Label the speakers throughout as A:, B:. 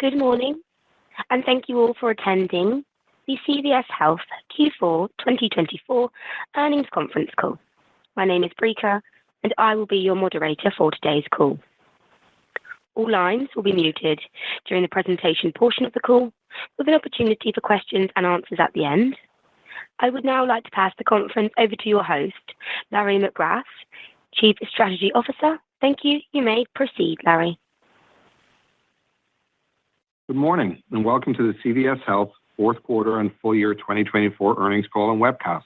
A: Good morning, and thank you all for attending the CVS Health Q4 2024 earnings conference call. My name is Brika, and I will be your moderator for today's call. All lines will be muted during the presentation portion of the call, with an opportunity for questions and answers at the end. I would now like to pass the conference over to your host, Larry McGrath, Chief Strategy Officer. Thank you. You may proceed, Larry.
B: Good morning, and welcome to the CVS Health fourth quarter and full year 2024 earnings call and webcast.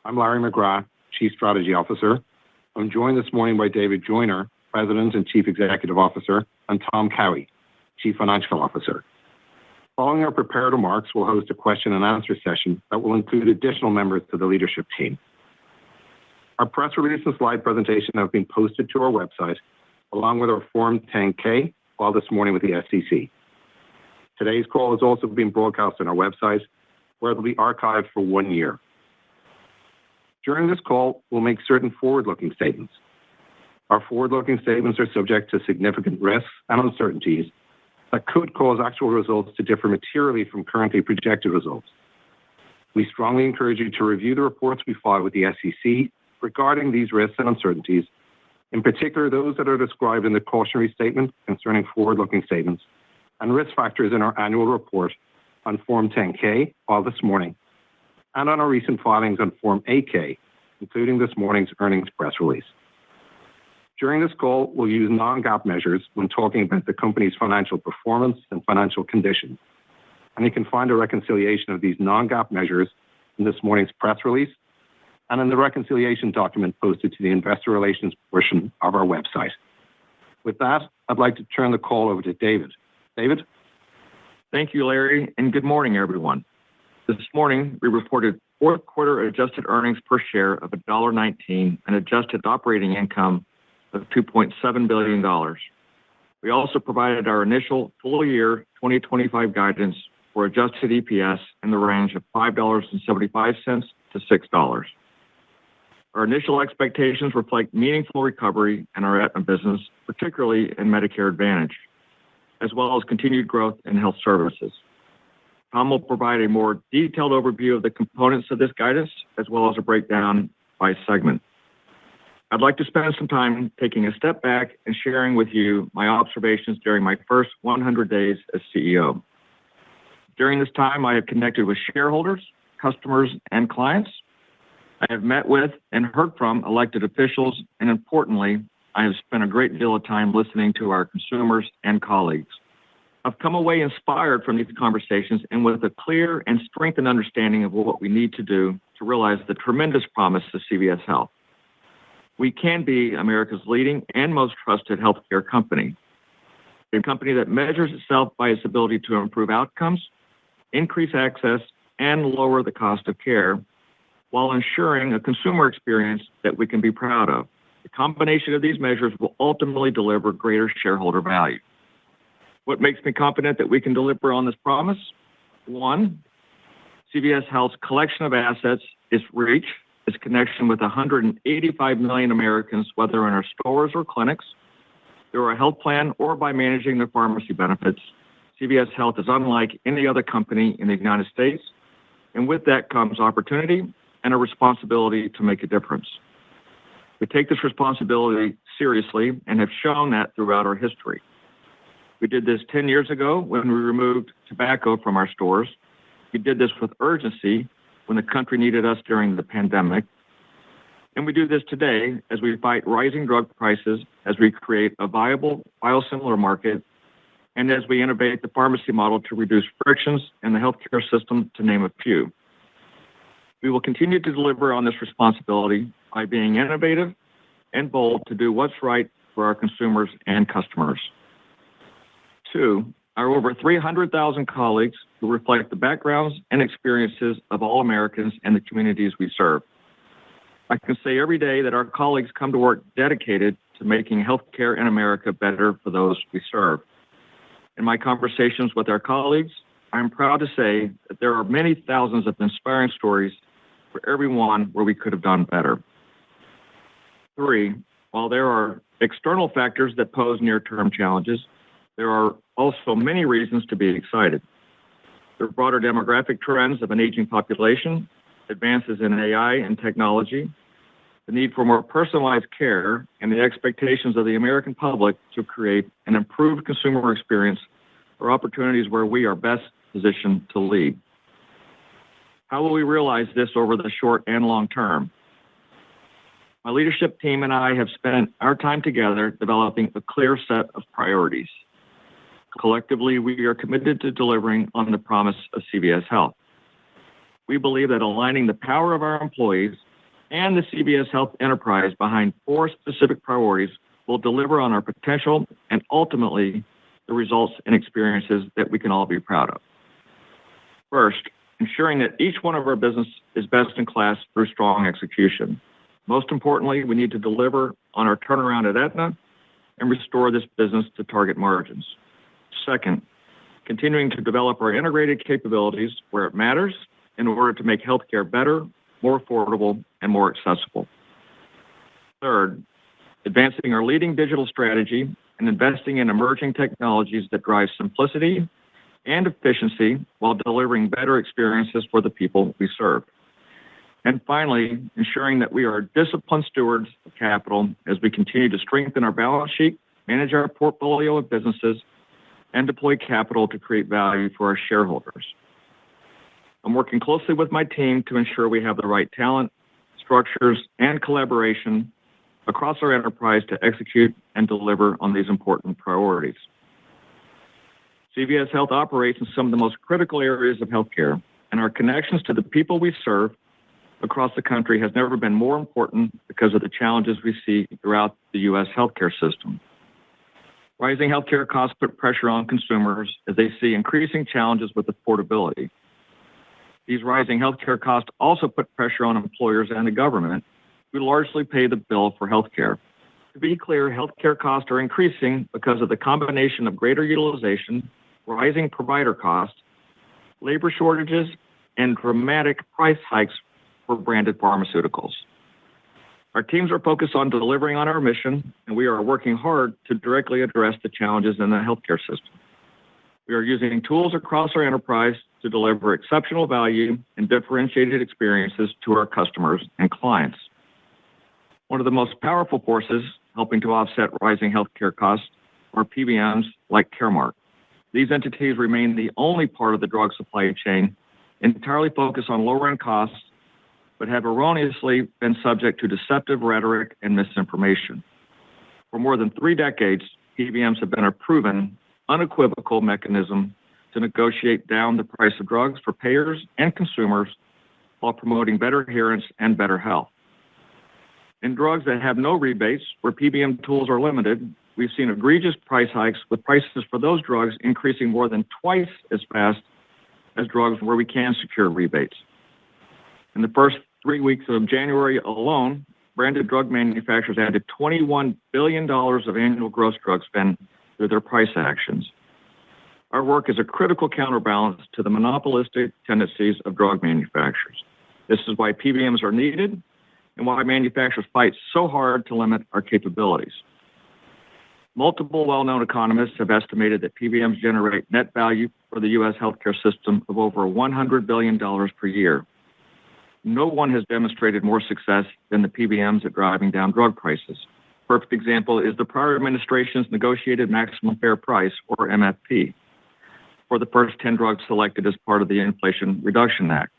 B: I'm Larry McGrath, Chief Strategy Officer. I'm joined this morning by David Joyner, President and Chief Executive Officer, and Tom Cowie, Chief Financial Officer. Following our prepared remarks, we'll host a question and answer session that will include additional members to the leadership team. Our press release and slide presentation have been posted to our website, along with our Form 10-K filed this morning with the SEC. Today's call is also being broadcast on our website, where it will be archived for 1 year. During this call, we'll make certain forward-looking statements. Our forward-looking statements are subject to significant risks and uncertainties that could cause actual results to differ materially from currently projected results. We strongly encourage you to review the reports we file with the SEC regarding these risks and uncertainties, in particular those that are described in the cautionary statement concerning forward-looking statements and risk factors in our annual report on Form 10-K filed this morning, and on our recent filings on Form 8-K, including this morning's earnings press release. During this call, we'll use non-GAAP measures when talking about the company's financial performance and financial condition, and you can find a reconciliation of these non-GAAP measures in this morning's press release and in the reconciliation document posted to the investor relations portion of our website. With that, I'd like to turn the call over to David. David?
C: Thank you, Larry, and good morning, everyone. This morning, we reported fourth quarter adjusted earnings per share of $1.19 and adjusted operating income of $2.7 billion. We also provided our initial full year 2025 guidance for adjusted EPS in the range of $5.75 to $6. Our initial expectations reflect meaningful recovery in our Aetna business, particularly in Medicare Advantage, as well as continued growth in health services. Tom will provide a more detailed overview of the components of this guidance, as well as a breakdown by segment. I'd like to spend some time taking a step back and sharing with you my observations during my first 100 days as CEO. During this time, I have connected with shareholders, customers, and clients. I have met with and heard from elected officials, and importantly, I have spent a great deal of time listening to our consumers and colleagues. I've come away inspired from these conversations and with a clear and strengthened understanding of what we need to do to realize the tremendous promise of CVS Health. We can be America's leading and most trusted healthcare company, a company that measures itself by its ability to improve outcomes, increase access, and lower the cost of care, while ensuring a consumer experience that we can be proud of. The combination of these measures will ultimately deliver greater shareholder value. What makes me confident that we can deliver on this promise? One, CVS Health's collection of assets, its reach, its connection with 185 million Americans, whether in our stores or clinics, through our health plan or by managing their pharmacy benefits. CVS Health is unlike any other company in the United States, and with that comes opportunity and a responsibility to make a difference. We take this responsibility seriously and have shown that throughout our history. We did this 10 years ago when we removed tobacco from our stores. We did this with urgency when the country needed us during the pandemic. And we do this today as we fight rising drug prices, as we create a viable biosimilar market, and as we innovate the pharmacy model to reduce frictions in the healthcare system, to name a few. We will continue to deliver on this responsibility by being innovative and bold to do what's right for our consumers and customers. Two, our over 300,000 colleagues who reflect the backgrounds and experiences of all Americans and the communities we serve. I can say every day that our colleagues come to work dedicated to making healthcare in America better for those we serve. In my conversations with our colleagues, I'm proud to say that there are many thousands of inspiring stories for everyone where we could have done better. Three, while there are external factors that pose near-term challenges, There are also many reasons to be excited. There are broader demographic trends of an aging population, advances in AI and technology, the need for more personalized care, and the expectations of the American public to create an improved consumer experience are opportunities where we are best positioned to lead. How will we realize this over the short and long term? My leadership team and I have spent our time together developing a clear set of priorities. Collectively, we are committed to delivering on the promise of CVS Health. We believe that aligning the power of our employees and the CVS Health enterprise behind 4 specific priorities will deliver on our potential and ultimately the results and experiences that we can all be proud of. First, ensuring that each one of our business is best in class through strong execution. Most importantly, we need to deliver on our turnaround at Aetna and restore this business to target margins. Second, continuing to develop our integrated capabilities where it matters in order to make healthcare better, more affordable, and more accessible. Third, advancing our leading digital strategy and investing in emerging technologies that drive simplicity and efficiency while delivering better experiences for the people we serve. And finally, ensuring that we are disciplined stewards of capital as we continue to strengthen our balance sheet, manage our portfolio of businesses, and deploy capital to create value for our shareholders. I'm working closely with my team to ensure we have the right talent, structures, and collaboration across our enterprise to execute and deliver on these important priorities. CVS Health operates in some of the most critical areas of healthcare, and our connections to the people we serve across the country has never been more important because of the challenges we see throughout the U.S. healthcare system. Rising healthcare costs put pressure on consumers as they see increasing challenges with affordability. These rising healthcare costs also put pressure on employers and the government, who largely pay the bill for healthcare. To be clear, healthcare costs are increasing because of the combination of greater utilization, rising provider costs, labor shortages, and dramatic price hikes for branded pharmaceuticals. Our teams are focused on delivering on our mission, and we are working hard to directly address the challenges in the healthcare system. We are using tools across our enterprise to deliver exceptional value and differentiated experiences to our customers and clients. One of the most powerful forces helping to offset rising healthcare costs are PBMs like Caremark. These entities remain the only part of the drug supply chain entirely focused on lowering costs, but have erroneously been subject to deceptive rhetoric and misinformation. For more than 3 decades, PBMs have been a proven, unequivocal mechanism to negotiate down the price of drugs for payers and consumers while promoting better adherence and better health. In drugs that have no rebates, where PBM tools are limited, we've seen egregious price hikes, with prices for those drugs increasing more than twice as fast as drugs where we can secure rebates. In the first 3 weeks of January alone, branded drug manufacturers added $21 billion of annual gross drug spend through their price actions. Our work is a critical counterbalance to the monopolistic tendencies of drug manufacturers. This is why PBMs are needed and why manufacturers fight so hard to limit our capabilities. Multiple well-known economists have estimated that PBMs generate net value for the U.S. healthcare system of over $100 billion per year. No one has demonstrated more success than the PBMs at driving down drug prices. Perfect example is the prior administration's negotiated maximum fair price, or MFP, for the first 10 drugs selected as part of the Inflation Reduction Act.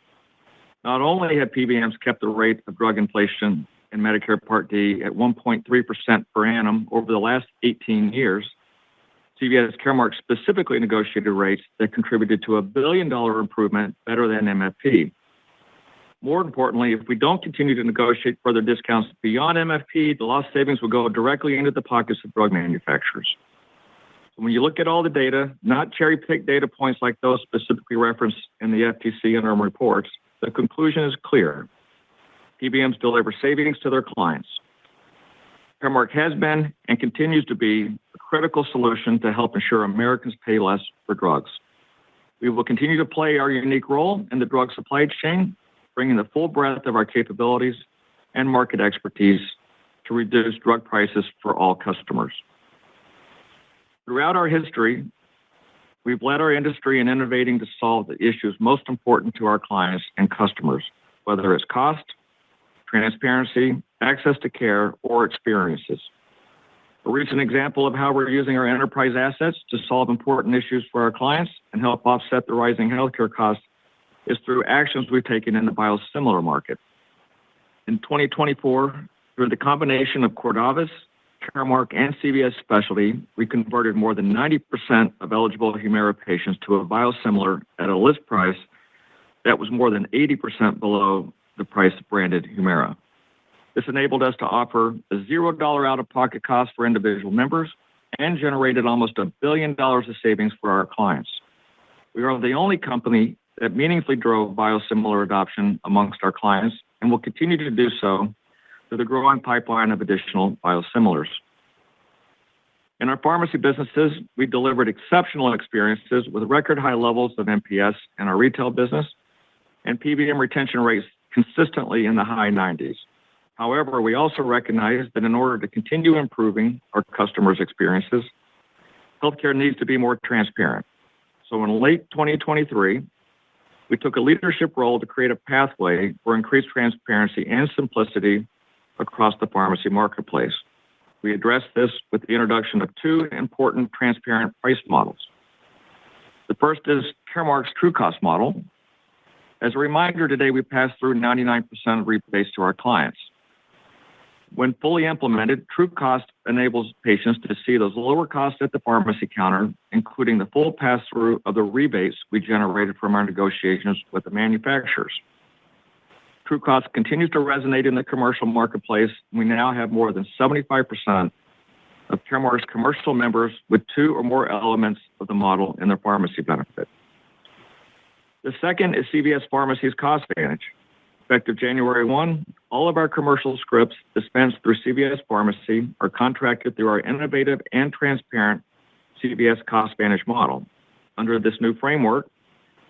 C: Not only have PBMs kept the rate of drug inflation in Medicare Part D at 1.3% per annum over the last 18 years, CVS Caremark specifically negotiated rates that contributed to a $1 billion improvement better than MFP. More importantly, if we don't continue to negotiate further discounts beyond MFP, the lost savings will go directly into the pockets of drug manufacturers. So when you look at all the data, not cherry-picked data points like those specifically referenced in the FTC and our reports, the conclusion is clear. PBMs deliver savings to their clients. Caremark has been and continues to be a critical solution to help ensure Americans pay less for drugs. We will continue to play our unique role in the drug supply chain, bringing the full breadth of our capabilities and market expertise to reduce drug prices for all customers. Throughout our history, we've led our industry in innovating to solve the issues most important to our clients and customers, whether it's cost, transparency, access to care, or experiences. A recent example of how we're using our enterprise assets to solve important issues for our clients and help offset the rising healthcare costs is through actions we've taken in the biosimilar market. In 2024, through the combination of Cordavis, Caremark, and CVS Specialty, we converted more than 90% of eligible Humira patients to a biosimilar at a list price that was more than 80% below the price of branded Humira. This enabled us to offer a $0 out-of-pocket cost for individual members and generated almost $1 billion of savings for our clients. We are the only company that meaningfully drove biosimilar adoption amongst our clients and will continue to do so through the growing pipeline of additional biosimilars. In our pharmacy businesses, we delivered exceptional experiences with record high levels of NPS in our retail business and PBM retention rates consistently in the high 90s. However, we also recognize that in order to continue improving our customers' experiences, healthcare needs to be more transparent. So in late 2023, we took a leadership role to create a pathway for increased transparency and simplicity across the pharmacy marketplace. We addressed this with the introduction of two important transparent price models. The first is Caremark's True Cost model. As a reminder, today we pass through 99% of rebates to our clients. When fully implemented, True Cost enables patients to see those lower costs at the pharmacy counter, including the full pass-through of the rebates we generated from our negotiations with the manufacturers. True Cost continues to resonate in the commercial marketplace. We now have more than 75% of Caremark's commercial members with two or more elements of the model in their pharmacy benefit. The second is CVS Pharmacy's Cost Vantage. Effective January 1, all of our commercial scripts dispensed through CVS Pharmacy are contracted through our innovative and transparent CVS Cost Vantage model. Under this new framework,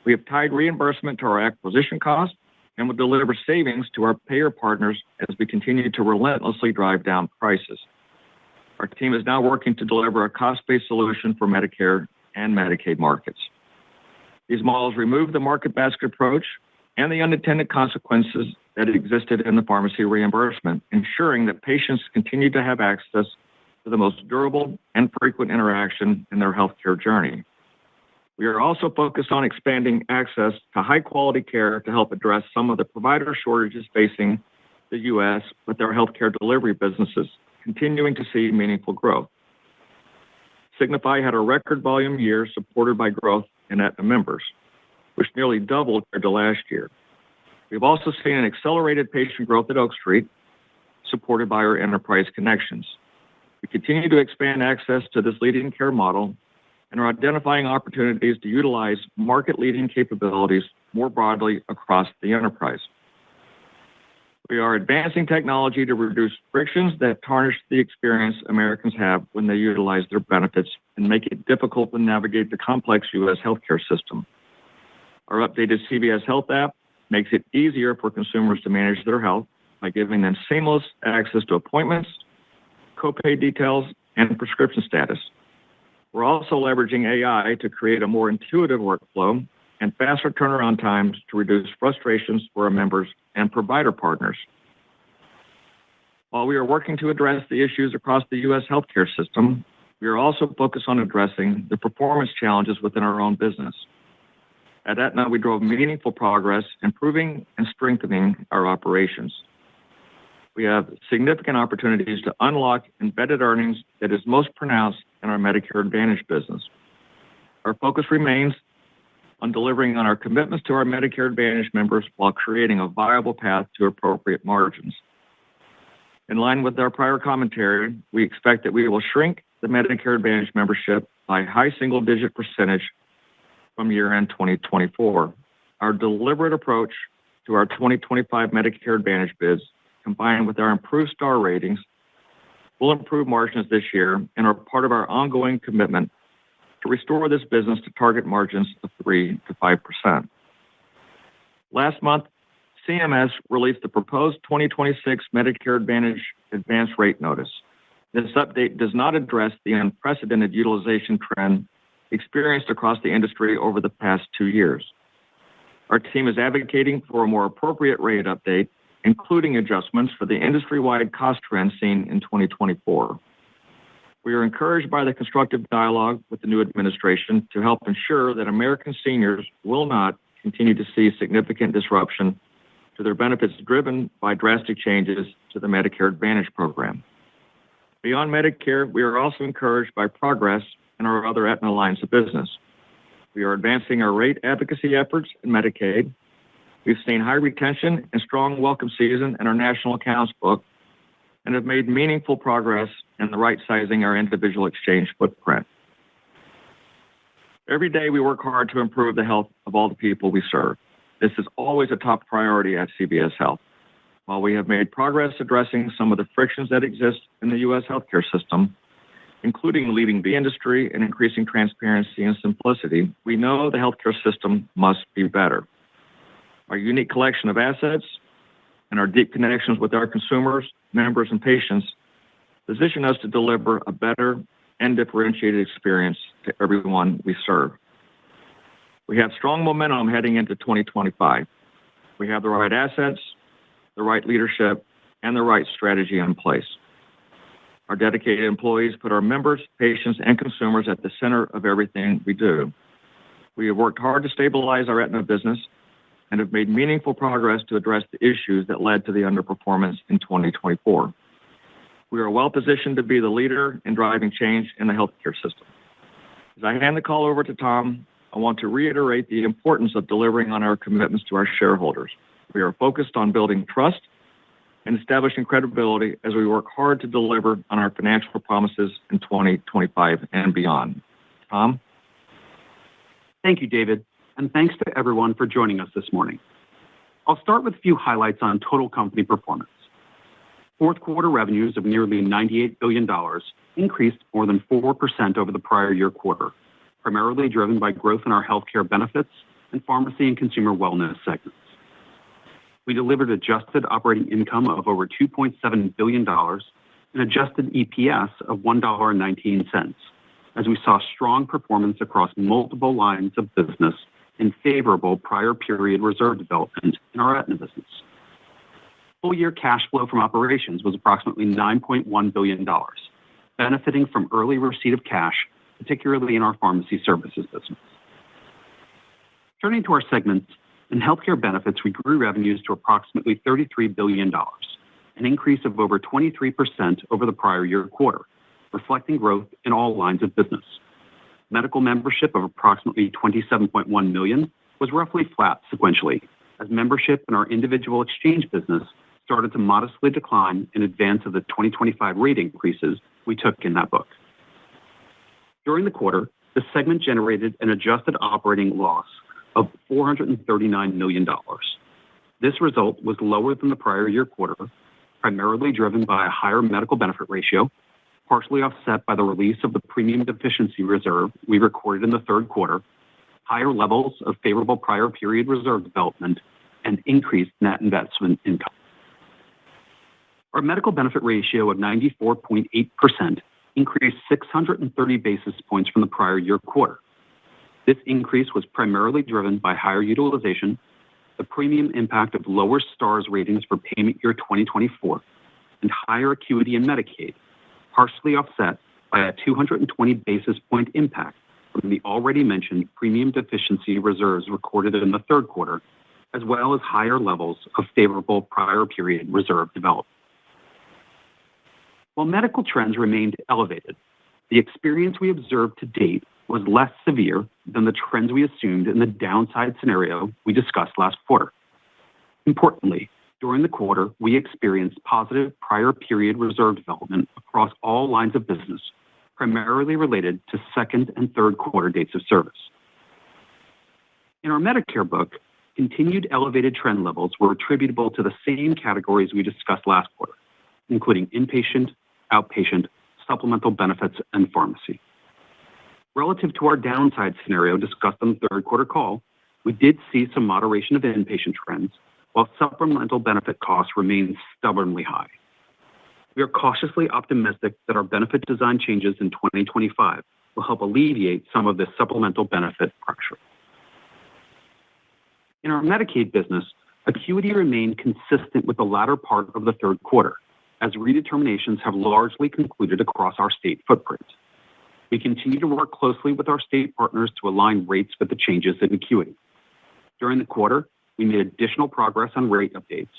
C: we have tied reimbursement to our acquisition cost and will deliver savings to our payer partners as we continue to relentlessly drive down prices. Our team is now working to deliver a cost-based solution for Medicare and Medicaid markets. These models remove the market basket approach and the unintended consequences that existed in the pharmacy reimbursement, ensuring that patients continue to have access to the most durable and frequent interaction in their healthcare journey. We are also focused on expanding access to high-quality care to help address some of the provider shortages facing the U.S., with our healthcare delivery businesses continuing to see meaningful growth. Signify had a record volume year supported by growth in Aetna members, which nearly doubled compared to last year. We've also seen an accelerated patient growth at Oak Street, supported by our enterprise connections. We continue to expand access to this leading care model and are identifying opportunities to utilize market-leading capabilities more broadly across the enterprise. We are advancing technology to reduce frictions that tarnish the experience Americans have when they utilize their benefits and make it difficult to navigate the complex U.S. healthcare system. Our updated CVS Health app makes it easier for consumers to manage their health by giving them seamless access to appointments, copay details, and prescription status. We're also leveraging AI to create a more intuitive workflow and faster turnaround times to reduce frustrations for our members and provider partners. While we are working to address the issues across the U.S. healthcare system, we are also focused on addressing the performance challenges within our own business. At Aetna, we drove meaningful progress, improving and strengthening our operations. We have significant opportunities to unlock embedded earnings that is most pronounced in our Medicare Advantage business. Our focus remains on delivering on our commitments to our Medicare Advantage members while creating a viable path to appropriate margins. In line with our prior commentary, we expect that we will shrink the Medicare Advantage membership by high single-digit percentage from year-end 2024. Our deliberate approach to our 2025 Medicare Advantage bids, combined with our improved star ratings, will improve margins this year and are part of our ongoing commitment to restore this business to target margins of 3 to 5%. Last month, CMS released the proposed 2026 Medicare Advantage Advance Rate Notice, This update does not address the unprecedented utilization trend experienced across the industry over the past 2 years. Our team is advocating for a more appropriate rate update, including adjustments for the industry-wide cost trend seen in 2024. We are encouraged by the constructive dialogue with the new administration to help ensure that American seniors will not continue to see significant disruption to their benefits driven by drastic changes to the Medicare Advantage program. Beyond Medicare, we are also encouraged by progress in our other Aetna lines of business. We are advancing our rate advocacy efforts in Medicaid. We've seen high retention and strong welcome season in our national accounts book and have made meaningful progress in the right sizing our individual exchange footprint. Every day we work hard to improve the health of all the people we serve. This is always a top priority at CVS Health. While we have made progress addressing some of the frictions that exist in the U.S. healthcare system, including leading the industry and increasing transparency and simplicity, we know the healthcare system must be better. Our unique collection of assets and our deep connections with our consumers, members, and patients position us to deliver a better and differentiated experience to everyone we serve. We have strong momentum heading into 2025. We have the right assets, the right leadership, and the right strategy in place. Our dedicated employees put our members, patients, and consumers at the center of everything we do. We have worked hard to stabilize our Aetna business and have made meaningful progress to address the issues that led to the underperformance in 2024. We are well positioned to be the leader in driving change in the healthcare system. As I hand the call over to Tom, I want to reiterate the importance of delivering on our commitments to our shareholders. We are focused on building trust and establishing credibility as we work hard to deliver on our financial promises in 2025 and beyond. Tom?
D: Thank you, David, and thanks to everyone for joining us this morning. I'll start with a few highlights on total company performance. Fourth quarter revenues of nearly $98 billion increased more than 4% over the prior year quarter, primarily driven by growth in our healthcare benefits and pharmacy and consumer wellness segments. We delivered adjusted operating income of over $2.7 billion and adjusted EPS of $1.19, as we saw strong performance across multiple lines of business and favorable prior period reserve development in our Aetna business. Full-year cash flow from operations was approximately $9.1 billion, benefiting from early receipt of cash, particularly in our pharmacy services business. Turning to our segments, in healthcare benefits, we grew revenues to approximately $33 billion, an increase of over 23% over the prior year quarter, reflecting growth in all lines of business. Medical membership of approximately 27.1 million was roughly flat sequentially, as membership in our individual exchange business started to modestly decline in advance of the 2025 rate increases we took in that book. During the quarter, the segment generated an adjusted operating loss of $439 million. This result was lower than the prior year quarter, primarily driven by a higher medical benefit ratio, partially offset by the release of the premium deficiency reserve we recorded in the third quarter, higher levels of favorable prior period reserve development, and increased net investment income. Our medical benefit ratio of 94.8% increased 630 basis points from the prior year quarter. This increase was primarily driven by higher utilization, the premium impact of lower STARS ratings for payment year 2024, and higher acuity in Medicaid, partially offset by a 220 basis point impact from the already mentioned premium deficiency reserves recorded in the third quarter, as well as higher levels of favorable prior period reserve development. While medical trends remained elevated, the experience we observed to date was less severe than the trends we assumed in the downside scenario we discussed last quarter. Importantly, during the quarter, we experienced positive prior period reserve development across all lines of business, primarily related to second and third quarter dates of service. In our Medicare book, continued elevated trend levels were attributable to the same categories we discussed last quarter, including inpatient, outpatient, supplemental benefits, and pharmacy. Relative to our downside scenario discussed on the third quarter call, we did see some moderation of inpatient trends, while supplemental benefit costs remained stubbornly high. we are cautiously optimistic that our benefit design changes in 2025 will help alleviate some of this supplemental benefit pressure. In our Medicaid business, acuity remained consistent with the latter part of the third quarter, as redeterminations have largely concluded across our state footprint. We continue to work closely with our state partners to align rates with the changes in acuity. During the quarter, we made additional progress on rate updates,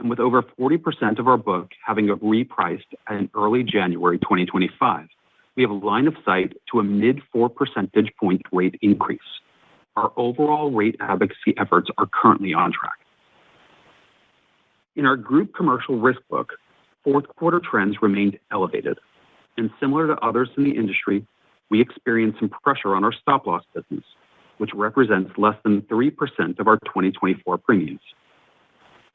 D: and with over 40% of our book having repriced in early January 2025, we have a line of sight to a mid-4 percentage point rate increase. Our overall rate advocacy efforts are currently on track. In our group commercial risk book, fourth quarter trends remained elevated, and similar to others in the industry, we experienced some pressure on our stop-loss business, which represents less than 3% of our 2024 premiums.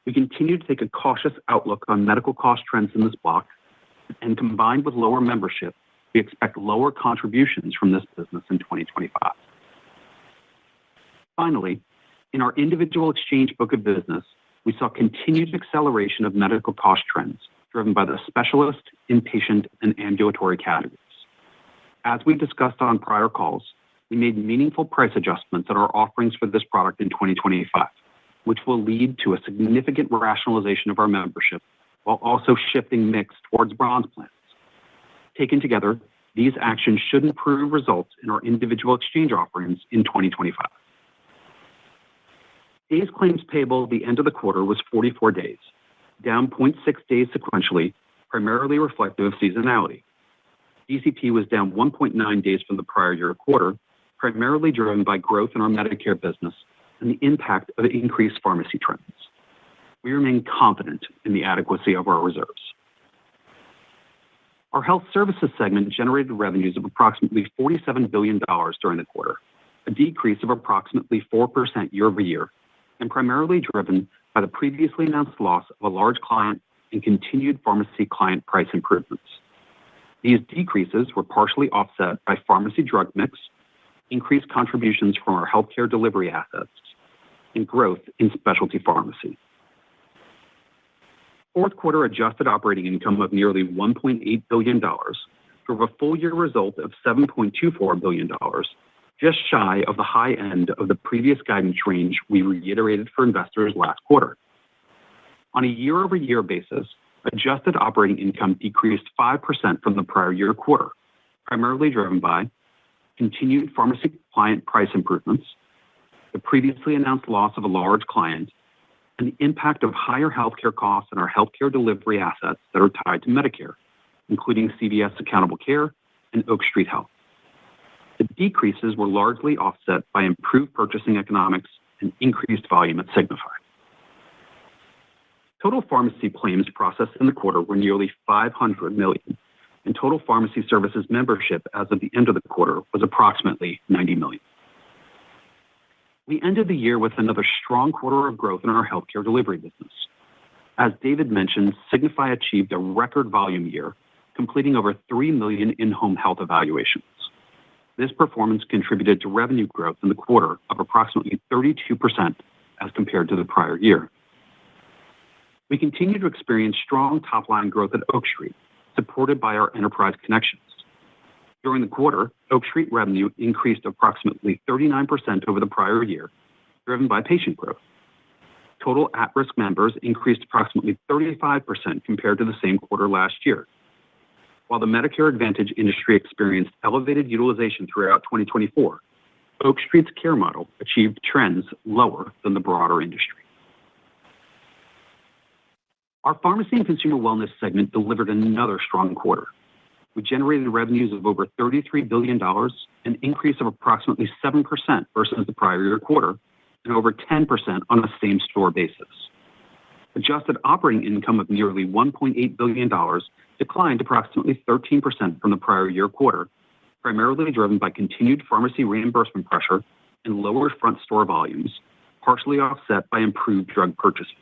D: We continue to take a cautious outlook on medical cost trends in this block, and combined with lower membership, we expect lower contributions from this business in 2025. Finally, in our individual exchange book of business, we saw continued acceleration of medical cost trends driven by the specialist, inpatient, and ambulatory categories. As we discussed on prior calls, we made meaningful price adjustments in our offerings for this product in 2025, which will lead to a significant rationalization of our membership while also shifting mix towards bronze plans. Taken together, these actions should improve results in our individual exchange offerings in 2025. Days claims payable at the end of the quarter was 44 days, down 0.6 days sequentially, primarily reflective of seasonality. DCP was down 1.9 days from the prior year quarter, primarily driven by growth in our Medicare business and the impact of increased pharmacy trends. We remain confident in the adequacy of our reserves. Our health services segment generated revenues of approximately $47 billion during the quarter, a decrease of approximately 4% year over year, and primarily driven by the previously announced loss of a large client and continued pharmacy client price improvements. These decreases were partially offset by pharmacy drug mix, increased contributions from our healthcare delivery assets, and growth in specialty pharmacy. Fourth quarter adjusted operating income of nearly $1.8 billion drove a full-year result of $7.24 billion, just shy of the high end of the previous guidance range we reiterated for investors last quarter. On a year-over-year basis, adjusted operating income decreased 5% from the prior year quarter, primarily driven by continued pharmacy client price improvements, the previously announced loss of a large client, and the impact of higher healthcare costs in our healthcare delivery assets that are tied to Medicare, including CVS Accountable Care and Oak Street Health. The decreases were largely offset by improved purchasing economics and increased volume at Signify. Total pharmacy claims processed in the quarter were nearly 500 million, and total pharmacy services membership as of the end of the quarter was approximately 90 million. We ended the year with another strong quarter of growth in our healthcare delivery business. As David mentioned, Signify achieved a record volume year, completing over 3 million in-home health evaluations. This performance contributed to revenue growth in the quarter of approximately 32% as compared to the prior year. We continue to experience strong top-line growth at Oak Street, supported by our enterprise connections. During the quarter, Oak Street revenue increased approximately 39% over the prior year, driven by patient growth. Total at-risk members increased approximately 35% compared to the same quarter last year. While the Medicare Advantage industry experienced elevated utilization throughout 2024, Oak Street's care model achieved trends lower than the broader industry. Our pharmacy and consumer wellness segment delivered another strong quarter. We generated revenues of over $33 billion, an increase of approximately 7% versus the prior year quarter, and over 10% on a same-store basis. Adjusted operating income of nearly $1.8 billion declined approximately 13% from the prior year quarter, primarily driven by continued pharmacy reimbursement pressure and lower front store volumes, partially offset by improved drug purchasing.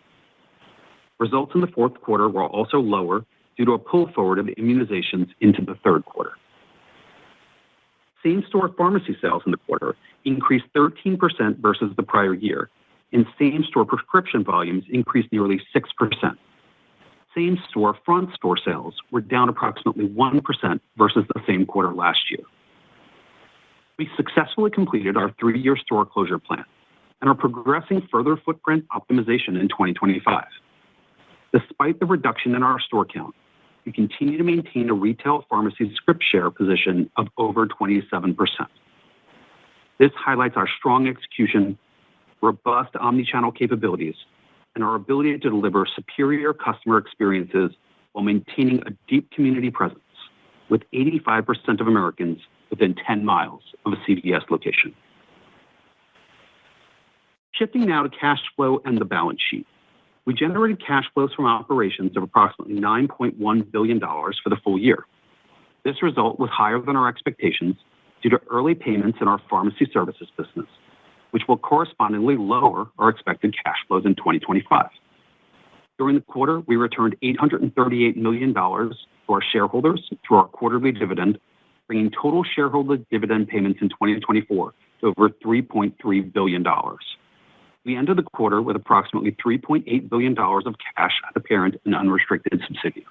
D: Results in the fourth quarter were also lower due to a pull forward of immunizations into the third quarter. Same-store pharmacy sales in the quarter increased 13% versus the prior year, and same-store prescription volumes increased nearly 6%. Same-store front store sales were down approximately 1% versus the same quarter last year. We successfully completed our 3-year store closure plan and are progressing further footprint optimization in 2025. Despite the reduction in our store count, we continue to maintain a retail pharmacy script share position of over 27%. This highlights our strong execution, robust omnichannel capabilities, and our ability to deliver superior customer experiences while maintaining a deep community presence, with 85% of Americans within 10 miles of a CVS location. Shifting now to cash flow and the balance sheet. We generated cash flows from operations of approximately $9.1 billion for the full year. This result was higher than our expectations due to early payments in our pharmacy services business, which will correspondingly lower our expected cash flows in 2025. During the quarter, we returned $838 million to our shareholders through our quarterly dividend, bringing total shareholder dividend payments in 2024 to over $3.3 billion. We ended the quarter with approximately $3.8 billion of cash at the parent and unrestricted subsidiaries.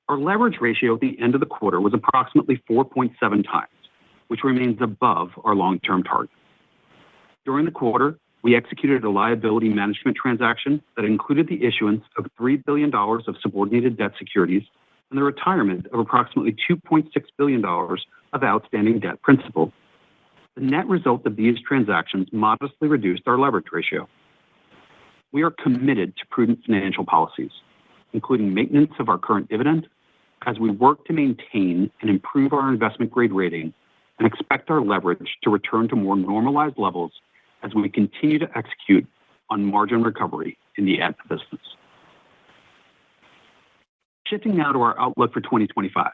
D: Our leverage ratio at the end of the quarter was approximately 4.7 times, which remains above our long-term target. During the quarter, we executed a liability management transaction that included the issuance of $3 billion of subordinated debt securities and the retirement of approximately $2.6 billion of outstanding debt principal. The net result of these transactions modestly reduced our leverage ratio. We are committed to prudent financial policies, including maintenance of our current dividend, as we work to maintain and improve our investment-grade rating and expect our leverage to return to more normalized levels as we continue to execute on margin recovery in the Aetna business. Shifting now to our outlook for 2025.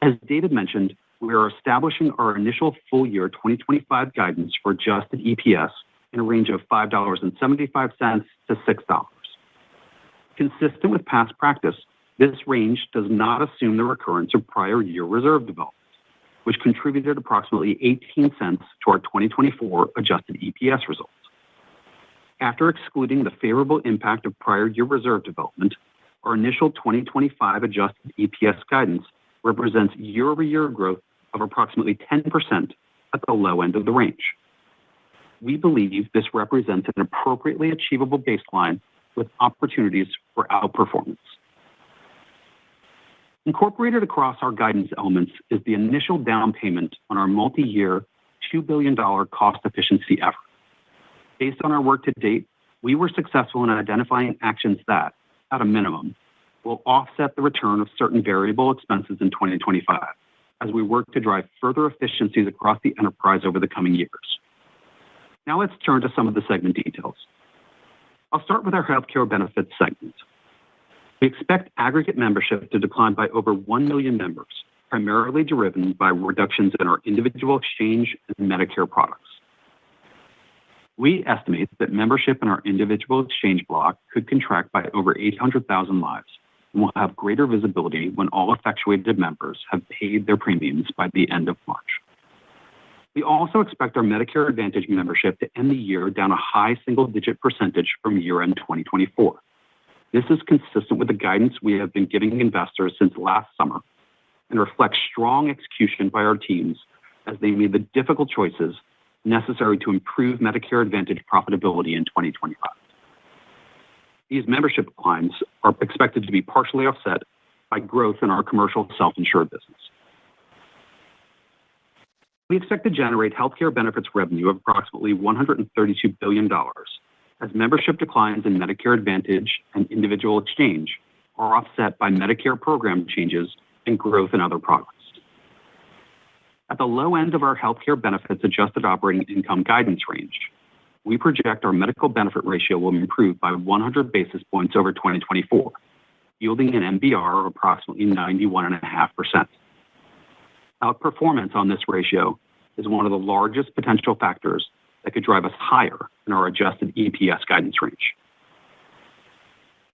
D: As David mentioned, we are establishing our initial full-year 2025 guidance for adjusted EPS in a range of $5.75 to $6. Consistent with past practice, this range does not assume the recurrence of prior year reserve development, which contributed approximately 18 cents to our 2024 adjusted EPS results. After excluding the favorable impact of prior year reserve development, our initial 2025 adjusted EPS guidance represents year-over-year growth of approximately 10% at the low end of the range. We believe this represents an appropriately achievable baseline with opportunities for outperformance. Incorporated across our guidance elements is the initial down payment on our multi-year $2 billion cost efficiency effort. Based on our work to date, we were successful in identifying actions that, at a minimum, will offset the return of certain variable expenses in 2025 as we work to drive further efficiencies across the enterprise over the coming years. Now let's turn to some of the segment details. I'll start with our healthcare benefits segment. We expect aggregate membership to decline by over 1 million members, primarily driven by reductions in our individual exchange and Medicare products. We estimate that membership in our individual exchange block could contract by over 800,000 lives, and will have greater visibility when all effectuated members have paid their premiums by the end of March. We also expect our Medicare Advantage membership to end the year down a high single-digit percentage from year-end 2024. This is consistent with the guidance we have been giving investors since last summer and reflects strong execution by our teams as they made the difficult choices necessary to improve Medicare Advantage profitability in 2025. These membership declines are expected to be partially offset by growth in our commercial self-insured business. We expect to generate healthcare benefits revenue of approximately $132 billion, as membership declines in Medicare Advantage and individual exchange are offset by Medicare program changes and growth in other products. At the low end of our healthcare benefits adjusted operating income guidance range, we project our medical benefit ratio will improve by 100 basis points over 2024, yielding an MBR of approximately 91.5%. Outperformance on this ratio is one of the largest potential factors that could drive us higher in our adjusted EPS guidance range.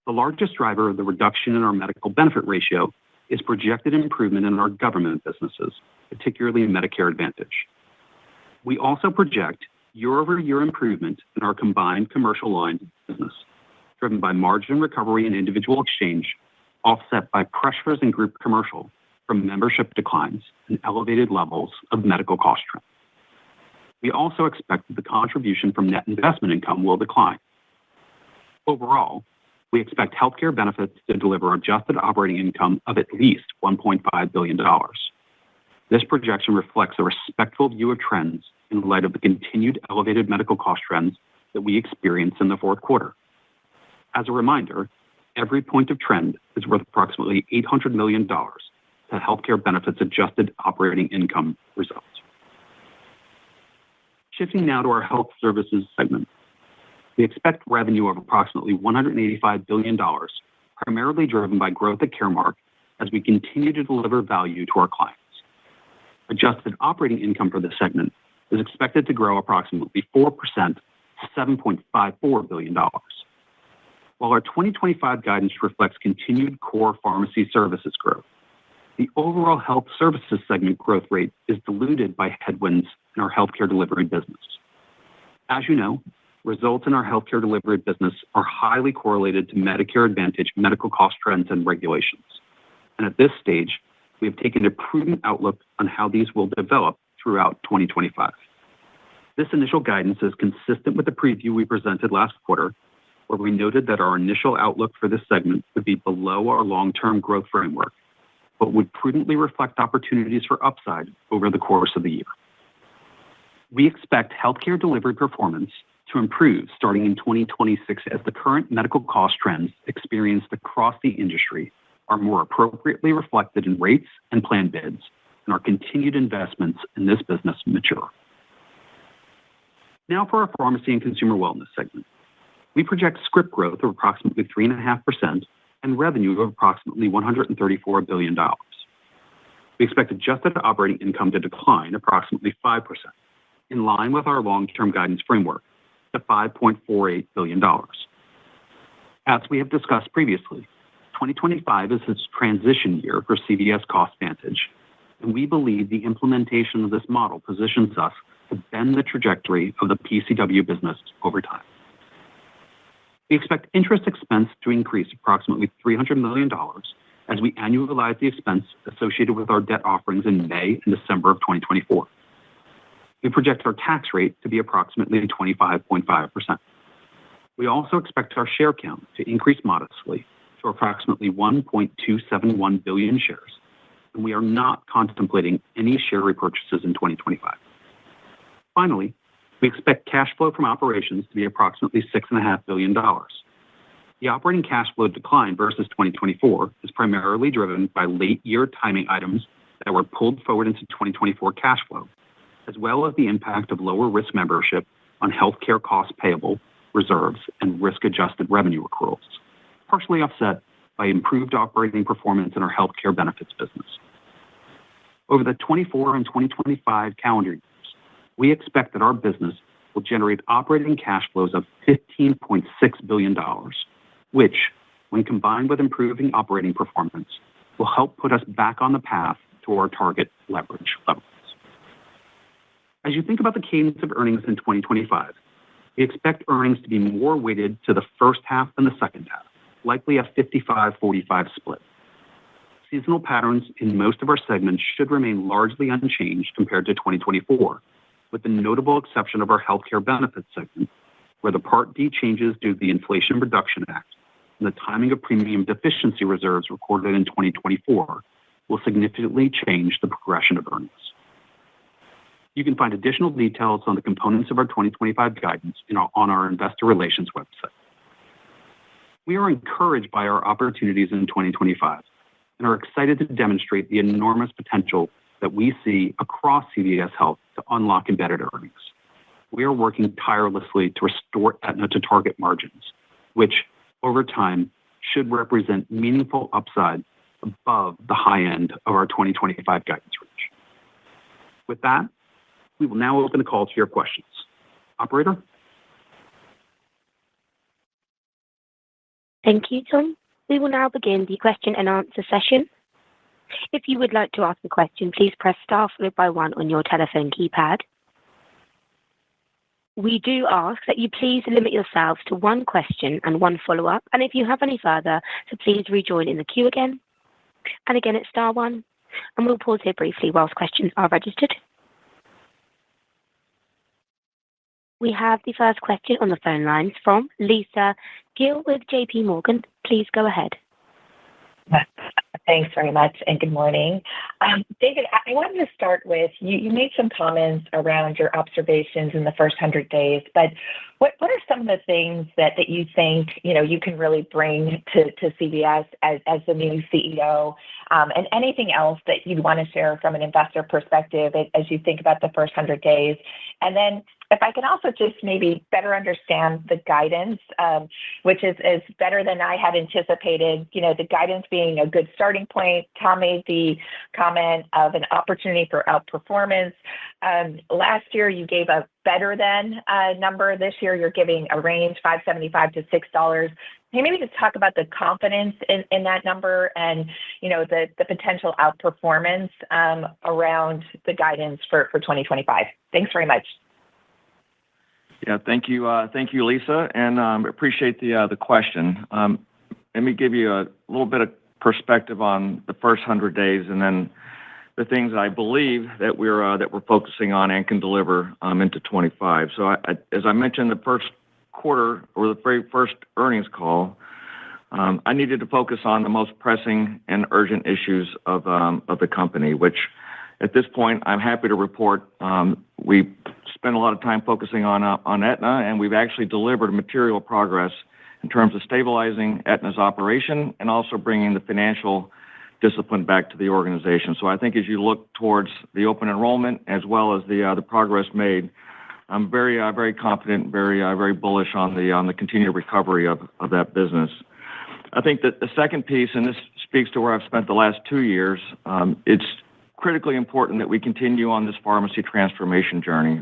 D: The largest driver of the reduction in our medical benefit ratio is projected improvement in our government businesses, particularly in Medicare Advantage. We also project year-over-year improvement in our combined commercial line business, driven by margin recovery and individual exchange, offset by pressures in group commercial from membership declines and elevated levels of medical cost trend. We also expect that the contribution from net investment income will decline. Overall, we expect healthcare benefits to deliver adjusted operating income of at least $1.5 billion. This projection reflects a respectful view of trends in light of the continued elevated medical cost trends that we experienced in the fourth quarter. As a reminder, every point of trend is worth approximately $800 million to healthcare benefits adjusted operating income results. Shifting now to our health services segment. We expect revenue of approximately $185 billion, primarily driven by growth at Caremark as we continue to deliver value to our clients. Adjusted operating income for this segment is expected to grow approximately 4% to $7.54 billion. While our 2025 guidance reflects continued core pharmacy services growth, the overall health services segment growth rate is diluted by headwinds in our healthcare delivery business. As you know, results in our healthcare delivery business are highly correlated to Medicare Advantage medical cost trends and regulations. And at this stage, we have taken a prudent outlook on how these will develop throughout 2025. This initial guidance is consistent with the preview we presented last quarter, where we noted that our initial outlook for this segment would be below our long-term growth framework, but would prudently reflect opportunities for upside over the course of the year. We expect healthcare delivery performance to improve starting in 2026 as the current medical cost trends experienced across the industry are more appropriately reflected in rates and plan bids, and our continued investments in this business mature. Now for our pharmacy and consumer wellness segment. We project script growth of approximately 3.5% and revenue of approximately $134 billion. We expect adjusted operating income to decline approximately 5%, in line with our long-term guidance framework, to $5.48 billion. As we have discussed previously, 2025 is its transition year for CVS CostVantage, and we believe the implementation of this model positions us to bend the trajectory of the PCW business over time. We expect interest expense to increase approximately $300 million as we annualize the expense associated with our debt offerings in May and December of 2024. We project our tax rate to be approximately 25.5%. We also expect our share count to increase modestly to approximately 1.271 billion shares, and we are not contemplating any share repurchases in 2025. Finally, we expect cash flow from operations to be approximately $6.5 billion. The operating cash flow decline versus 2024 is primarily driven by late-year timing items that were pulled forward into 2024 cash flow, as well as the impact of lower risk membership on healthcare costs payable, reserves, and risk-adjusted revenue accruals, partially offset by improved operating performance in our healthcare benefits business. Over the 24 and 2025 calendar years, we expect that our business will generate operating cash flows of $15.6 billion, which, when combined with improving operating performance, will help put us back on the path to our target leverage levels. As you think about the cadence of earnings in 2025, we expect earnings to be more weighted to the first half than the second half, likely a 55-45 split. Seasonal patterns in most of our segments should remain largely unchanged compared to 2024, with the notable exception of our healthcare benefits segment, where the Part D changes due to the Inflation Reduction Act and the timing of premium deficiency reserves recorded in 2024 will significantly change the progression of earnings. You can find additional details on the components of our 2025 guidance on our investor relations website. We are encouraged by our opportunities in 2025 and are excited to demonstrate the enormous potential that we see across CVS Health to unlock embedded earnings. We are working tirelessly to restore Aetna to target margins, which, over time, should represent meaningful upside above the high end of our 2025 guidance range. With that, we will now open the call to your questions. Operator?
A: Thank you, Tom. We will now begin the question and answer session. If you would like to ask a question, please press star followed by one on your telephone keypad. We do ask that you please limit yourselves to one question and one follow-up, and if you have any further, so please rejoin in the queue again. And again, it's star one, and we'll pause here briefly whilst questions are registered. We have the first question on the phone lines from Lisa Gill with JP Morgan. Please go ahead.
E: Thanks very much, and good morning. David, I wanted to start with, you made some comments around your observations in the first 100 days, but what are some of the things that you think, you can really bring to CVS as the new CEO, and anything else that you'd want to share from an investor perspective as you think about the first 100 days? And then if I can also just maybe better understand the guidance, which is better than I had anticipated, the guidance being a good starting point. Tom made the comment of an opportunity for outperformance. Last year, you gave a better than number. This year, you're giving a range, $5.75 to $6. Can you maybe just talk about the confidence in that number and, the potential outperformance around the guidance for 2025? Thanks very much.
C: Yeah, thank you, Lisa, and appreciate the question. Let me give you a little bit of perspective on the first 100 days, and then the things that I believe that we're focusing on and can deliver into 25. So, as I mentioned, the first quarter or the very first earnings call, I needed to focus on the most pressing and urgent issues of the company, which at this point I'm happy to report we spent a lot of time focusing on Aetna, and we've actually delivered material progress in terms of stabilizing Aetna's operation and also bringing the financial discipline back to the organization. So I think as you look towards the open enrollment as well as the progress made, I'm very confident, very bullish on the continued recovery of that business. I think that the second piece, and this speaks to where I've spent the last 2 years, it's critically important that we continue on this pharmacy transformation journey.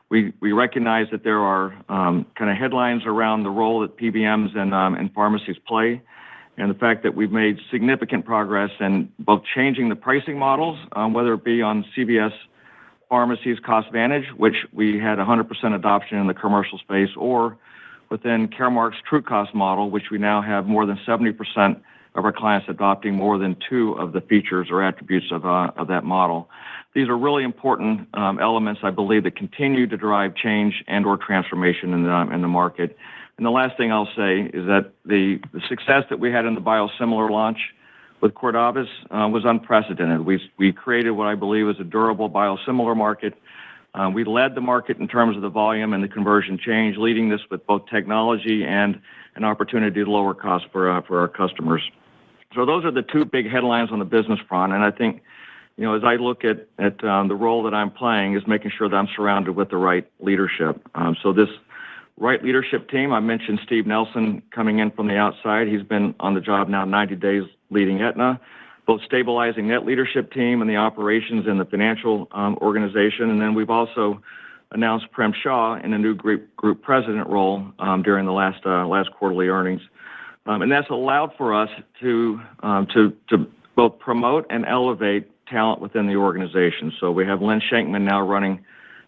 C: We recognize that there are kind of headlines around the role that PBMs and pharmacies play, and the fact that we've made significant progress in both changing the pricing models, whether it be on CVS Pharmacy's CostVantage, which we had 100% adoption in the commercial space, or within Caremark's True Cost model, which we now have more than 70% of our clients adopting more than 2 of the features or attributes of that model. These are really important elements, I believe, that continue to drive change and or transformation in the market. And the last thing I'll say is that the success that we had in the biosimilar launch with Cordavis was unprecedented. We created what I believe is a durable biosimilar market. We led the market in terms of the volume and the conversion change, leading this with both technology and an opportunity to lower costs for our customers. So those are the 2 big headlines on the business front. And I think, as I look at the role that I'm playing is making sure that I'm surrounded with the right leadership. So this right leadership team, I mentioned Steve Nelson coming in from the outside. He's been on the job now 90 days leading Aetna, both stabilizing that leadership team and the operations and the financial organization. And then we've also announced Prem Shah in a new group president role during the last quarterly earnings. And that's allowed for us to both promote and elevate talent within the organization. So we have Lynn Shankman now running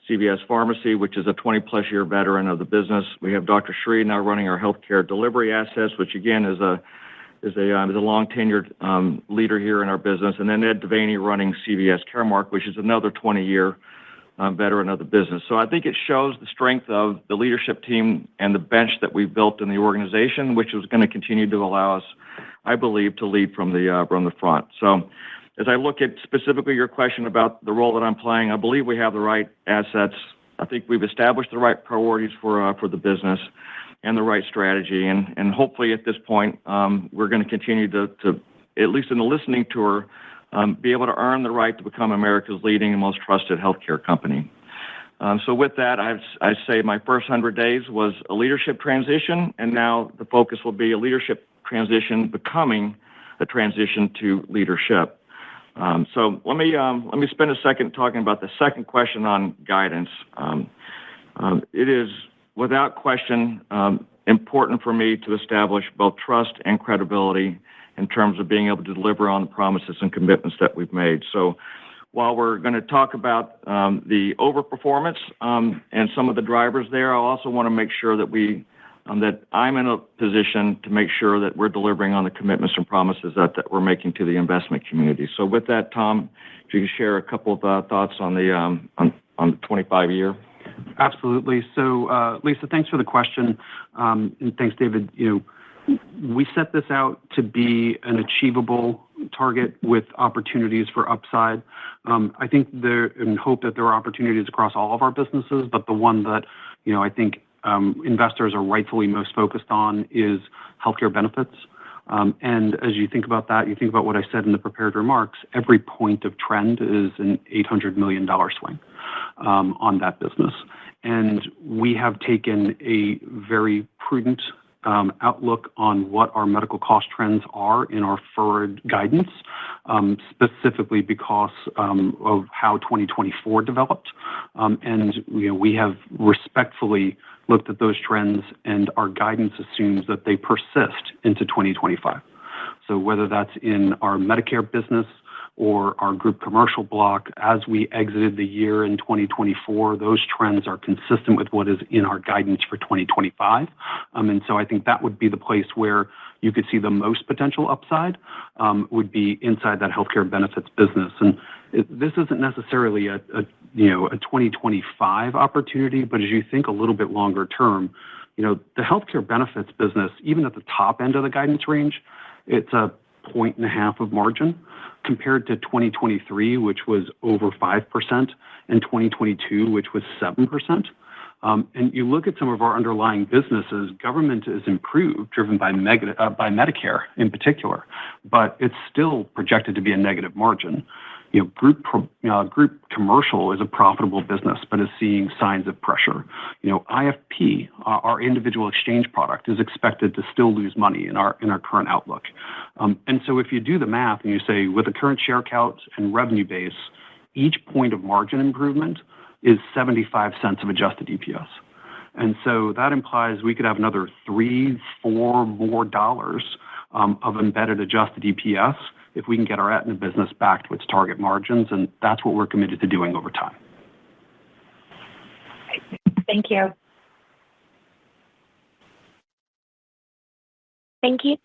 C: CVS Pharmacy, which is a 20-plus year veteran of the business. We have Dr. Shree now running our healthcare delivery assets, which again is a long tenured leader here in our business. And then Ed Devaney running CVS Caremark, which is another 20-year veteran of the business. So I think it shows the strength of the leadership team and the bench that we've built in the organization, which is going to continue to allow us, I believe, to lead from the front. So as I look at specifically your question about the role that I'm playing, I believe we have the right assets. I think we've established the right priorities for the business and the right strategy. And hopefully at this point, we're going to continue to, at least in the listening tour, be able to earn the right to become America's leading and most trusted healthcare company. So with that, I say my first 100 days was a leadership transition, and now the focus will be a leadership transition becoming a transition to leadership. So let me spend a second talking about the second question on guidance. It is without question important for me to establish both trust and credibility in terms of being able to deliver on the promises and commitments that we've made. So while we're going to talk about the overperformance and some of the drivers there, I also want to make sure that that I'm in a position to make sure that we're delivering on the commitments and promises that we're making to the investment community. So with that, Tom, if you could share a couple of thoughts on the 25-year.
D: Absolutely. So, Lisa, thanks for the question, and thanks, David. We set this out to be an achievable target with opportunities for upside. I think and hope that there are opportunities across all of our businesses, but the one that I think investors are rightfully most focused on is healthcare benefits. And as you think about that, you think about what I said in the prepared remarks, every point of trend is an $800 million swing on that business. And we have taken a very prudent outlook on what our medical cost trends are in our forward guidance, specifically because of how 2024 developed. And we have respectfully looked at those trends, and our guidance assumes that they persist into 2025. So whether that's in our Medicare business or our group commercial block, as we exited the year in 2024, those trends are consistent with what is in our guidance for 2025. And so I think that would be the place where you could see the most potential upside would be inside that healthcare benefits business. And this isn't necessarily a 2025 opportunity, but as you think a little bit longer term, the healthcare benefits business, even at the top end of the guidance range, it's 1.5 points of margin compared to 2023, which was over 5%, and 2022, which was 7%. And you look at some of our underlying businesses, government is improved, driven by Medicare in particular, but it's still projected to be a negative margin. Group commercial is a profitable business, but is seeing signs of pressure. IFP, our individual exchange product, is expected to still lose money in our current outlook. And so if you do the math and you say, with the current share count and revenue base, each point of margin improvement is 75 cents of adjusted EPS. And so that implies we could have another $3-4 more of embedded adjusted EPS if we can get our Aetna business back to its target margins, and that's what we're committed to doing over time.
E: Thank you.
A: Thank you.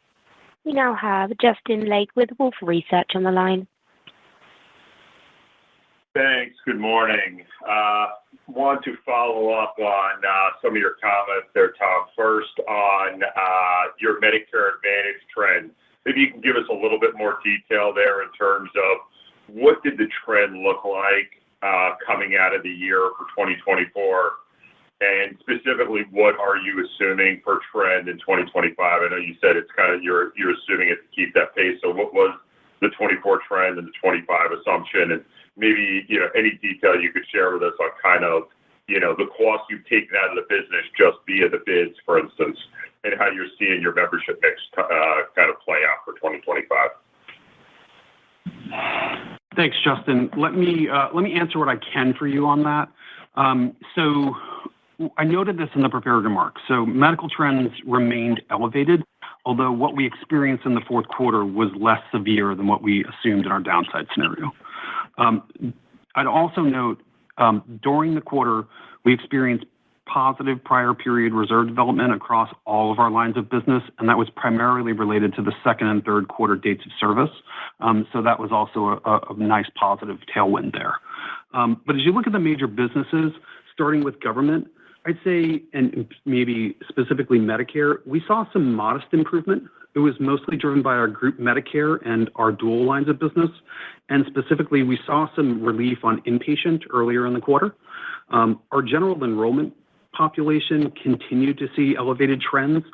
A: We now have Justin Lake with Wolfe Research on the line.
F: Thanks. Good morning. Want to follow up on some of your comments there, Tom. First, on your Medicare Advantage trend. Maybe you can give us a little bit more detail there in terms of what did the trend look like coming out of the year for 2024, and specifically, what are you assuming for trend in 2025? I know you said it's kind of you're assuming it to keep that pace. So what was the 24 trend and the 25 assumption, and maybe any detail you could share with us on kind of the cost you've taken out of the business just via the bids, for instance, and how you're seeing your membership mix kind of play out for 2025.
D: Thanks, Justin. Let me answer what I can for you on that. So I noted this in the prepared remarks. So medical trends remained elevated, although what we experienced in the fourth quarter was less severe than what we assumed in our downside scenario. I'd also note during the quarter, we experienced positive prior period reserve development across all of our lines of business, and that was primarily related to the second and third quarter dates of service. So that was also a nice positive tailwind there. But as you look at the major businesses, starting with government, I'd say, and maybe specifically Medicare, we saw some modest improvement. It was mostly driven by our group Medicare and our dual lines of business. And specifically, we saw some relief on inpatient earlier in the quarter. Our general enrollment population continued to see elevated trends,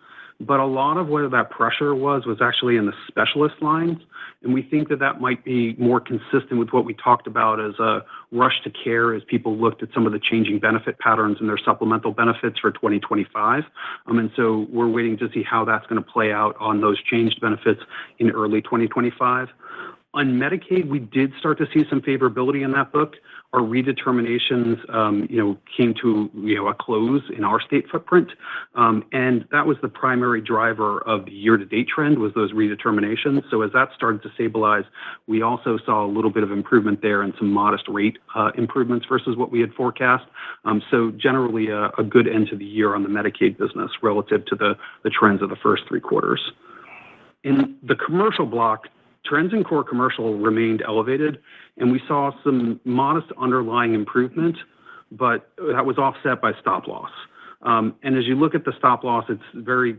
D: but a lot of where that pressure was actually in the specialist lines. And we think that might be more consistent with what we talked about as a rush to care as people looked at some of the changing benefit patterns and their supplemental benefits for 2025. And so we're waiting to see how that's going to play out on those changed benefits in early 2025. On Medicaid, we did start to see some favorability in that book. Our redeterminations, came to, a close in our state footprint. And that was the primary driver of the year-to-date trend was those redeterminations. So as that started to stabilize, we also saw a little bit of improvement there and some modest rate improvements versus what we had forecast. So generally a good end to the year on the Medicaid business relative to the trends of the first three quarters. In the commercial block, trends in core commercial remained elevated, and we saw some modest underlying improvement, but that was offset by stop loss. And as you look at the stop loss, it's very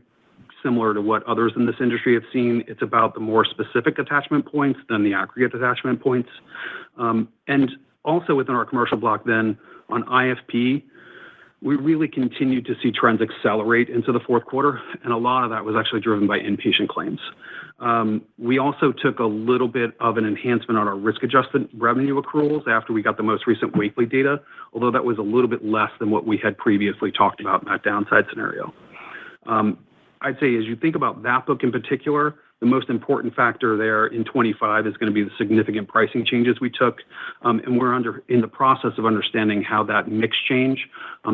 D: similar to what others in this industry have seen. It's about the more specific attachment points than the aggregate attachment points. And also within our commercial block then, on IFP, we really continued to see trends accelerate into the fourth quarter, and a lot of that was actually driven by inpatient claims. We also took a little bit of an enhancement on our risk-adjusted revenue accruals after we got the most recent weekly data, although that was a little bit less than what we had previously talked about in that downside scenario. I'd say as you think about that book in particular, the most important factor there in 25 is going to be the significant pricing changes we took. And we're in the process of understanding how that mix change,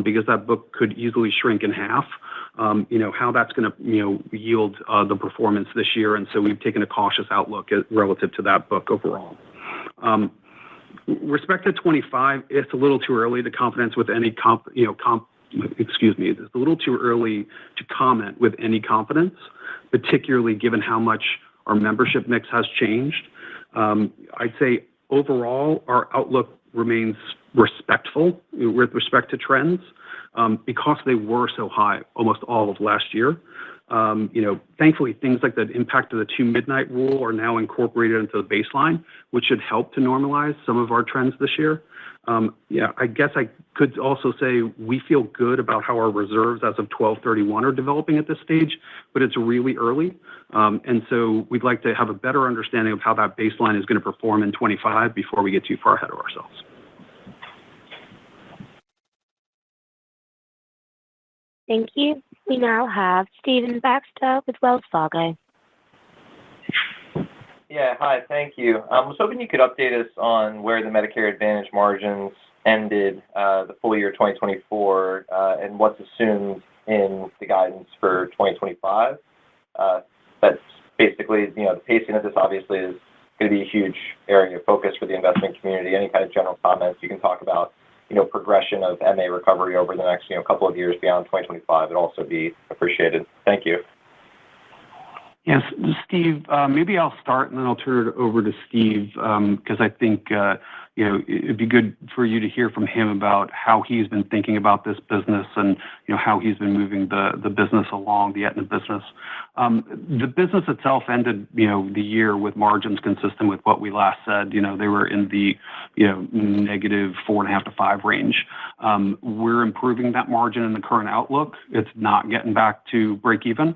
D: because that book could easily shrink in half, how that's going to, yield the performance this year. And so we've taken a cautious outlook relative to that book overall. Respect to 25, it's a little too early to confidence with any it's a little too early to comment with any confidence, particularly given how much our membership mix has changed. I'd say overall, our outlook remains respectful with respect to trends because they were so high almost all of last year. Thankfully, things like the impact of the 2 midnight rule are now incorporated into the baseline, which should help to normalize some of our trends this year. I guess I could also say we feel good about how our reserves as of 12/31 are developing at this stage, but it's really early. And so we'd like to have a better understanding of how that baseline is going to perform in 25 before we get too far ahead of ourselves.
A: Thank you. We now have Stephen Baxter with Wells Fargo.
G: Yeah, hi, thank you. I was hoping you could update us on where the Medicare Advantage margins ended the full year 2024 and what's assumed in the guidance for 2025. That's basically, the pacing of this obviously is going to be a huge area of focus for the investment community. Any kind of general comments you can talk about, progression of MA recovery over the next, couple of years beyond 2025 would also be appreciated. Thank you.
D: Yes, Steve, maybe I'll start and then I'll turn it over to Steve because I think, it'd be good for you to hear from him about how he's been thinking about this business and, how he's been moving the business along, the Aetna business. The business itself ended, the year with margins consistent with what we last said. They were in the, negative 4.5 to 5 range. We're improving that margin in the current outlook. It's not getting back to break even.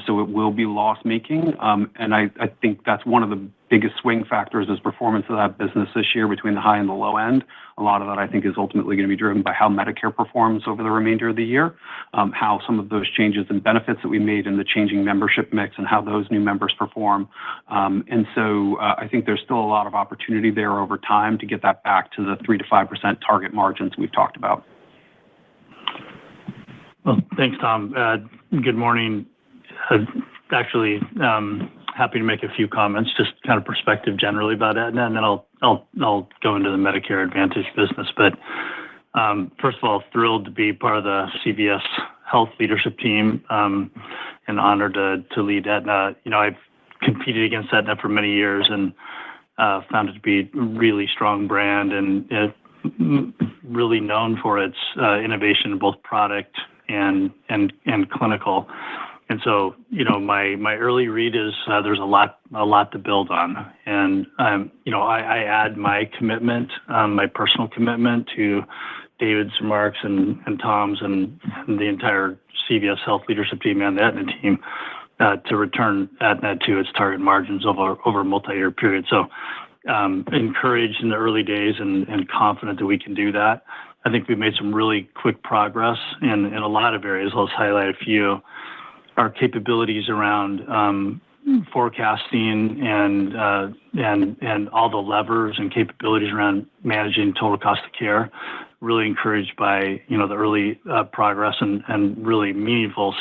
D: So it will be loss making. And I think that's one of the biggest swing factors is performance of that business this year between the high and the low end. A lot of that, I think, is ultimately going to be driven by how Medicare performs over the remainder of the year, how some of those changes and benefits that we made in the changing membership mix and how those new members perform. And so I think there's still a lot of opportunity there over time to get that back to the 3 to 5% target margins we've talked about.
H: Well, thanks, Tom. Good morning. Actually, happy to make a few comments, just kind of perspective generally about Aetna, and then I'll go into the Medicare Advantage business. But first of all, thrilled to be part of the CVS Health leadership team and honored to lead Aetna. I've competed against Aetna for many years and found it to be a really strong brand and really known for its innovation in both product and clinical. And so, my early read is there's a lot to build on. And, I add my commitment, my personal commitment to David's remarks and Tom's and the entire CVS Health leadership team and the Aetna team to return Aetna to its target margins over a multi-year period. So encouraged in the early days and confident that we can do that. I think we've made some really quick progress in a lot of areas. I'll just highlight a few. Our capabilities around forecasting and all the levers and capabilities around managing total cost of care. Really encouraged by the early progress and really meaningful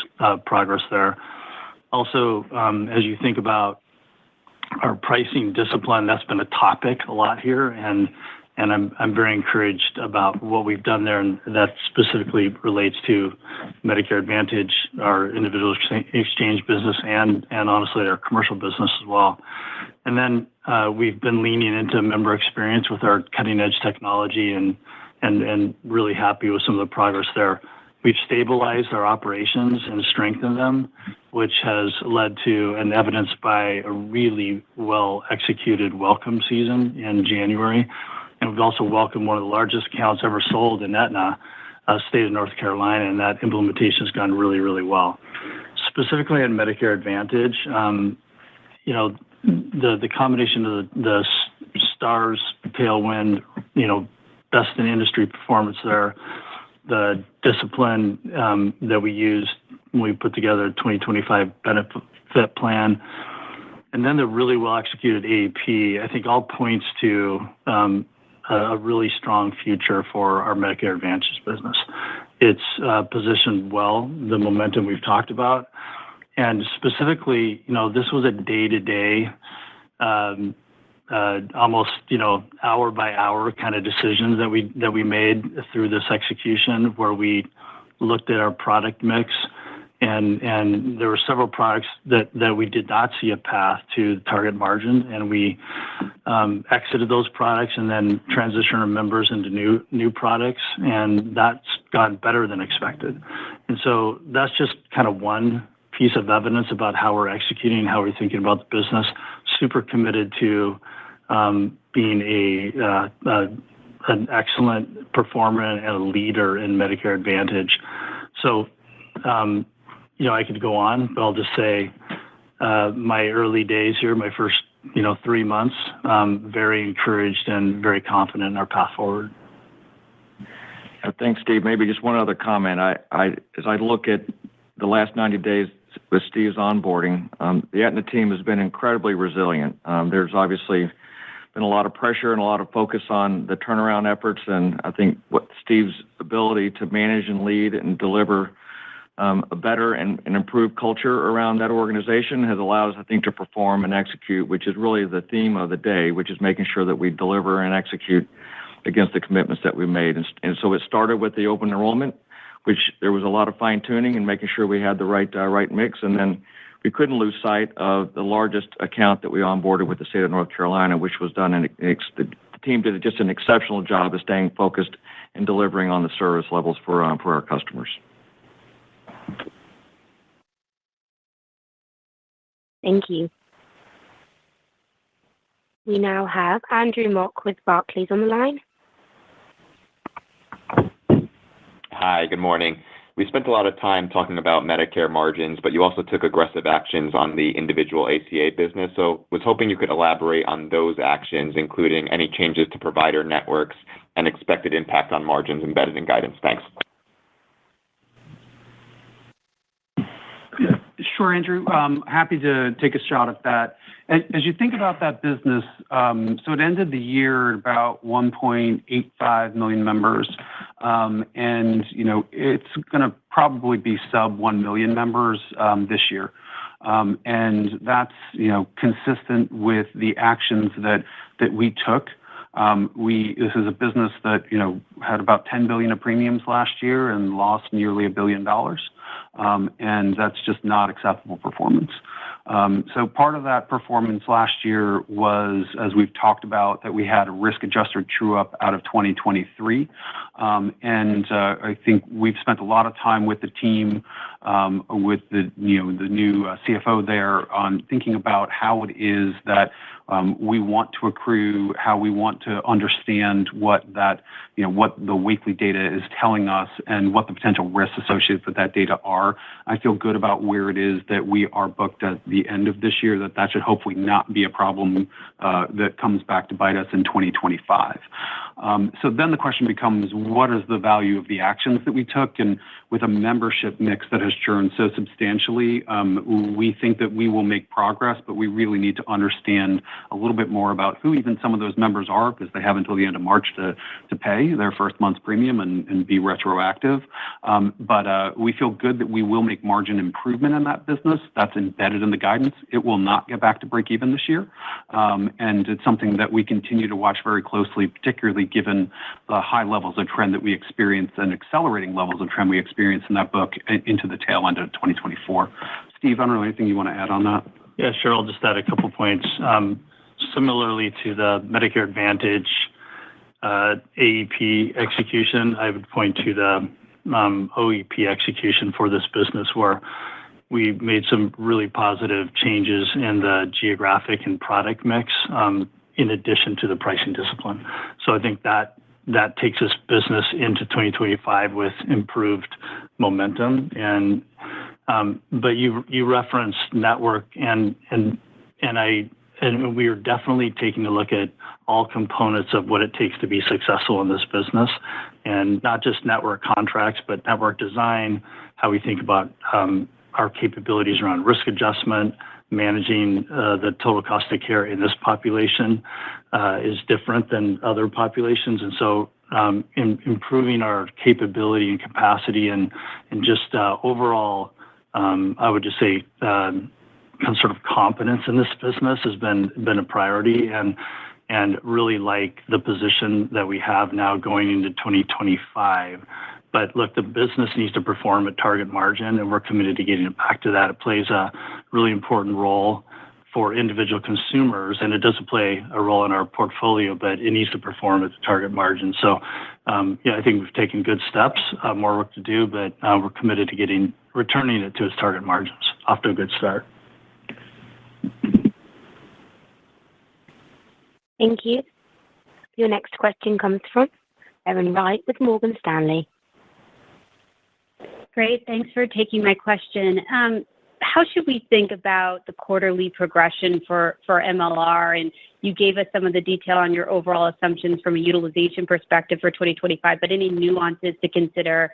H: progress there. Also, as you think about our pricing discipline, that's been a topic a lot here, and I'm very encouraged about what we've done there, and that specifically relates to Medicare Advantage, our individual exchange business, and honestly our commercial business as well. And then we've been leaning into member experience with our cutting edge technology and really happy with some of the progress there. We've stabilized our operations and strengthened them, which has led to and evidenced by a really well executed welcome season in January. And we've also welcomed one of the largest accounts ever sold in Aetna, state of North Carolina, and that implementation has gone really, really well. Specifically in Medicare Advantage, the combination of the stars tailwind, best in industry performance there, the discipline that we used when we put together a 2025 benefit plan, and then the really well executed AEP, I think all points to a really strong future for our Medicare Advantage business. It's positioned well, the momentum we've talked about, and specifically, this was a day-to-day, almost hour by hour kind of decisions that we made through this execution, where we looked at our product mix, and there were several products that we did not see a path to the target margin, and we exited those products and then transitioned our members into new products, and that's gone better than expected. And so that's just kind of one piece of evidence about how we're executing, how we're thinking about the business. Super committed to being an excellent performer and a leader in Medicare Advantage. So, I could go on, but I'll just say my early days here, my first, 3 months, very encouraged and very confident in our path forward.
C: Thanks, Steve. Maybe just one other comment. As I look at the last 90 days with Steve's onboarding, the Aetna team has been incredibly resilient. There's obviously been a lot of pressure and a lot of focus on the turnaround efforts, and I think what Steve's ability to manage and lead and deliver a better and improved culture around that organization has allowed us, I think, to perform and execute, which is really the theme of the day, which is making sure that we deliver and execute against the commitments that we made. And so it started with the open enrollment, which there was a lot of fine tuning and making sure we had the right mix. And then we couldn't lose sight of the largest account that we onboarded with the state of North Carolina, which was done. And the team did just an exceptional job of staying focused and delivering on the service levels for our customers.
A: Thank you. We now have Andrew Mok with Barclays on the line.
I: Hi, good morning. We spent a lot of time talking about Medicare margins, but you also took aggressive actions on the individual ACA business. So was hoping you could elaborate on those actions, including any changes to provider networks and expected impact on margins embedded in guidance. Thanks.
D: Sure, Andrew. Happy to take a shot at that. As you think about that business, so it ended the year at about 1.85 million members, and it's going to probably be sub 1 million members this year, and that's consistent with the actions that we took. This is a business that had about $10 billion of premiums last year and lost nearly $1 billion. And that's just not acceptable performance. So part of that performance last year was, as we've talked about, that we had a risk-adjusted true-up out of 2023. And I think we've spent a lot of time with the team, with the new CFO there, on thinking about how it is that we want to accrue, how we want to understand what the weekly data is telling us, and what the potential risks associated with that data are. I feel good about where it is that we are booked at the end of this year, that should hopefully not be a problem that comes back to bite us in 2025. So then the question becomes, what is the value of the actions that we took? And with a membership mix that has churned so substantially, we think that we will make progress, but we really need to understand a little bit more about who even some of those members are, because they have until the end of March to pay their first month's premium and be retroactive. But we feel good that we will make margin improvement in that business. That's embedded in the guidance. It will not get back to break even this year. And it's something that we continue to watch very closely, particularly given the high levels of trend that we experience and accelerating levels of trend we experience in that book into the tail end of 2024. Steve, I don't know, anything you want to add on that?
H: Yeah, sure. I'll just add a couple points. Similarly to the Medicare Advantage AEP execution, I would point to the OEP execution for this business, where we made some really positive changes in the geographic and product mix, in addition to the pricing discipline. So I think that takes this business into 2025 with improved momentum. And but you referenced network, and we are definitely taking a look at all components of what it takes to be successful in this business, and not just network contracts, but network design, how we think about our capabilities around risk adjustment, managing the total cost of care in this population is different than other populations. And so improving our capability and capacity and just overall, I would just say, sort of competence in this business has been a priority, and really like the position that we have now going into 2025. But look, the business needs to perform at target margin, and we're committed to getting it back to that. It plays a really important role for individual consumers, and it doesn't play a role in our portfolio, but it needs to perform at the target margin. So, I think we've taken good steps, more work to do, but we're committed to returning it to its target margins. Off to a good start.
A: Thank you. Your next question comes from Erin Wright with Morgan Stanley.
J: Great. Thanks for taking my question. How should we think about the quarterly progression for MLR? And you gave us some of the detail on your overall assumptions from a utilization perspective for 2025, but any nuances to consider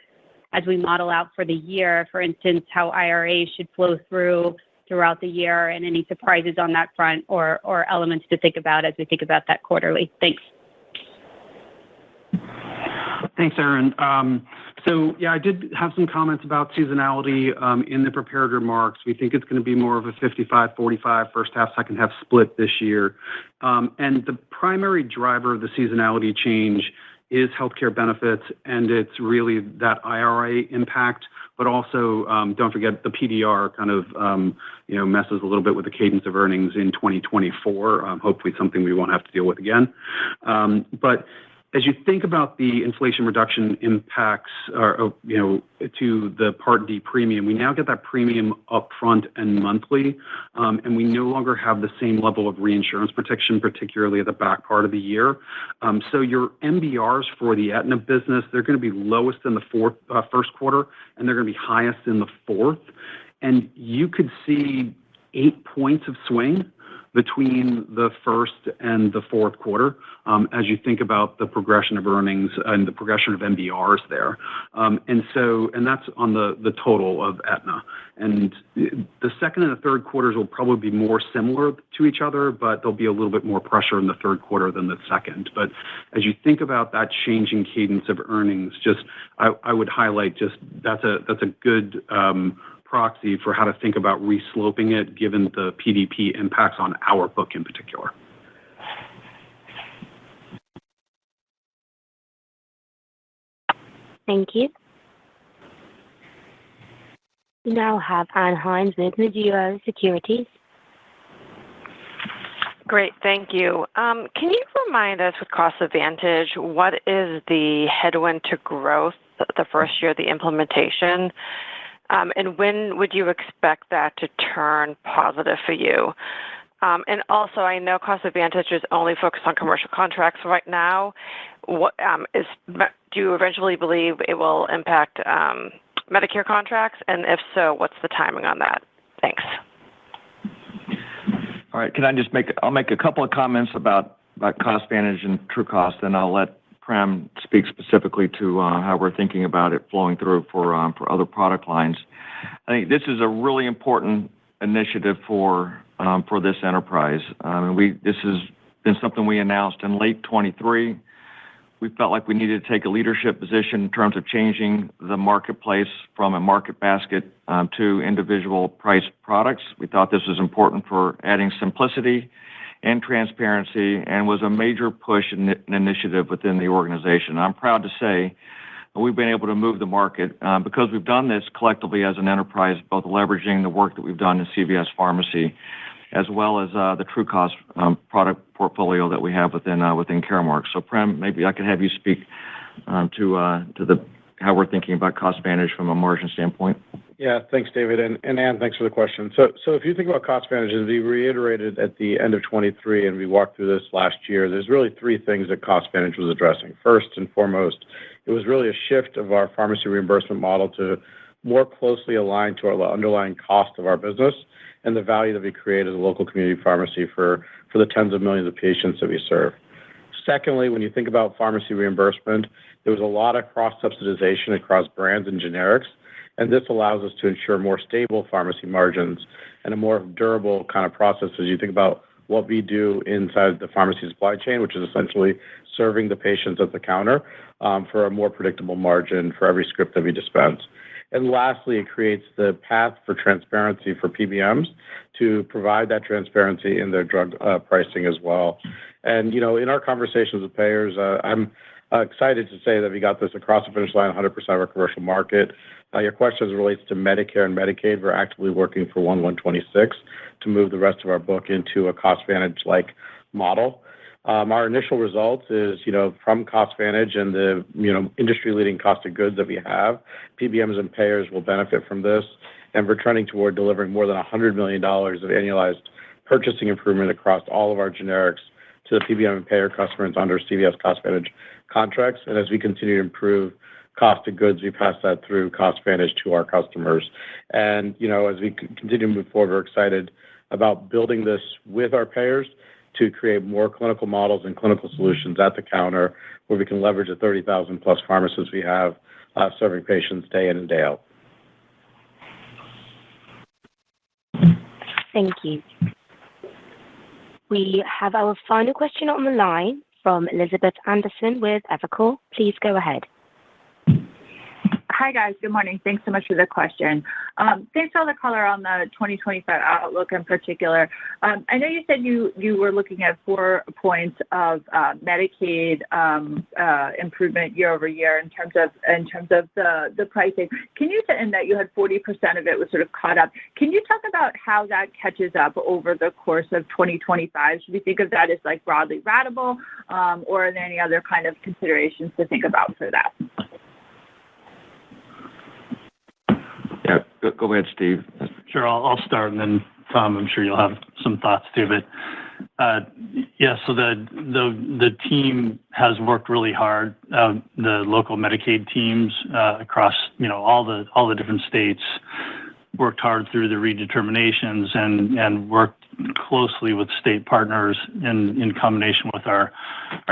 J: as we model out for the year, for instance, how IRA should flow throughout the year, and any surprises on that front or elements to think about as we think about that quarterly? Thanks.
D: Thanks, Erin. So, I did have some comments about seasonality in the prepared remarks. We think it's going to be more of a 55-45 first half, second half split this year. And the primary driver of the seasonality change is healthcare benefits, and it's really that IRA impact. But also, don't forget the PDR kind of messes a little bit with the cadence of earnings in 2024. Hopefully, something we won't have to deal with again. But as you think about the Inflation Reduction impacts, to the Part D premium, we now get that premium upfront and monthly, and we no longer have the same level of reinsurance protection, particularly at the back part of the year. So your MBRs for the Aetna business, they're going to be lowest in the first quarter, and they're going to be highest in the fourth. And you could see 8 points of swing between the first and the fourth quarter as you think about the progression of earnings and the progression of MBRs there. And that's on the total of Aetna. And the second and the third quarters will probably be more similar to each other, but there'll be a little bit more pressure in the third quarter than the second. But as you think about that changing cadence of earnings, just I would highlight just that's a good proxy for how to think about resloping it, given the PDP impacts on our book in particular.
A: Thank you. We now have Ann Hynes with Mizuho Securities.
K: Great, thank you. Can you remind us with Cost Advantage, what is the headwind to growth the first year of the implementation? And when would you expect that to turn positive for you? And also, I know Cost Advantage is only focused on commercial contracts right now. What do you eventually believe it will impact Medicare contracts? And if so, what's the timing on that? Thanks.
C: All right. I'll make a couple of comments about CostVantage and TrueCost, and I'll let Prem speak specifically to how we're thinking about it flowing through for other product lines. I think this is a really important initiative for this enterprise. This has been something we announced in late 23. We felt like we needed to take a leadership position in terms of changing the marketplace from a market basket to individual priced products. We thought this was important for adding simplicity and transparency, and was a major push and initiative within the organization. I'm proud to say we've been able to move the market because we've done this collectively as an enterprise, both leveraging the work that we've done in CVS Pharmacy, as well as the TrueCost product portfolio that we have within Caremark. So, Prem, maybe I could have you speak to how we're thinking about CostVantage from a margin standpoint.
B: Yeah, thanks, David, and Ann, thanks for the question. So if you think about CostVantage, as we reiterated at the end of 23, and we walked through this last year, there's really three things that CostVantage was addressing. First and foremost, it was really a shift of our pharmacy reimbursement model to more closely align to our underlying cost of our business and the value that we create as a local community pharmacy for the tens of millions of patients that we serve. Secondly, when you think about pharmacy reimbursement, there was a lot of cross-subsidization across brands and generics, and this allows us to ensure more stable pharmacy margins and a more durable kind of process as you think about what we do inside the pharmacy supply chain, which is essentially serving the patients at the counter for a more predictable margin for every script that we dispense. And lastly, it creates the path for transparency for PBMs to provide that transparency in their drug pricing as well. And, in our conversations with payers, I'm excited to say that we got this across the finish line, 100% of our commercial market. Your question as it relates to Medicare and Medicaid, we're actively working for 1/1/26 to move the rest of our book into a CostVantage-like model. Our initial results is, from CostVantage and the, industry-leading cost of goods that we have, PBMs and payers will benefit from this, and we're trending toward delivering more than $100 million of annualized purchasing improvement across all of our generics to the PBM and payer customers under CVS CostVantage contracts. And as we continue to improve cost of goods, we pass that through CostVantage to our customers. And, as we continue to move forward, we're excited about building this with our payers to create more clinical models and clinical solutions at the counter where we can leverage the 30,000 plus pharmacists we have serving patients day in and day out.
A: Thank you. We have our final question on the line from Elizabeth Anderson with Evercore. Please go ahead.
L: Hi, guys. Good morning. Thanks so much for the question. Thanks for all the color on the 2025 outlook in particular. I know you said you were looking at 4 points of Medicaid improvement year over year in terms of the pricing. And that you had 40% of it was sort of caught up. Can you talk about how that catches up over the course of 2025? Should we think of that as like broadly ratable, or are there any other kind of considerations to think about for that?
C: Yeah, go ahead, Steve.
H: Sure, I'll start, and then Tom, I'm sure you'll have some thoughts too. But so the team has worked really hard. The local Medicaid teams across all the different states worked hard through the redeterminations and worked closely with state partners in combination with our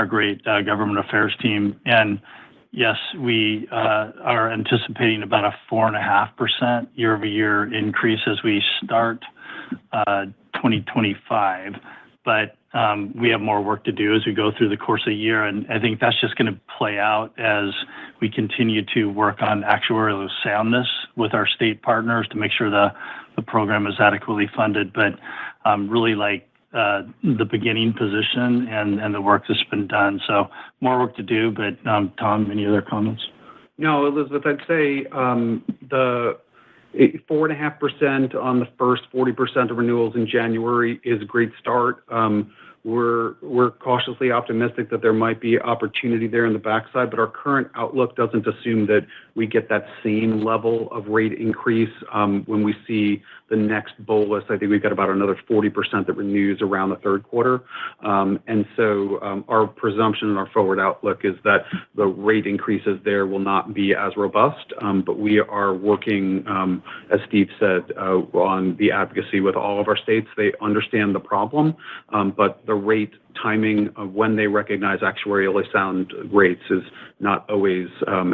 H: great government affairs team. And yes, we are anticipating about a 4.5% year-over-year increase as we start 2025. But we have more work to do as we go through the course of the year, and I think that's just going to play out as we continue to work on actuarial soundness with our state partners to make sure the program is adequately funded. But really like the beginning position and the work that's been done. So more work to do, but Tom, any other comments?
D: No, Elizabeth, I'd say the 4.5% on the first 40% of renewals in January is a great start. we're cautiously optimistic that there might be opportunity there in the backside, but our current outlook doesn't assume that we get that same level of rate increase when we see the next bolus. I think we've got about another 40% that renews around the third quarter. And so our presumption and our forward outlook is that the rate increases there will not be as robust, but we are working, as Steve said, on the advocacy with all of our states. They understand the problem, but the rate timing of when they recognize actuarially sound rates is not always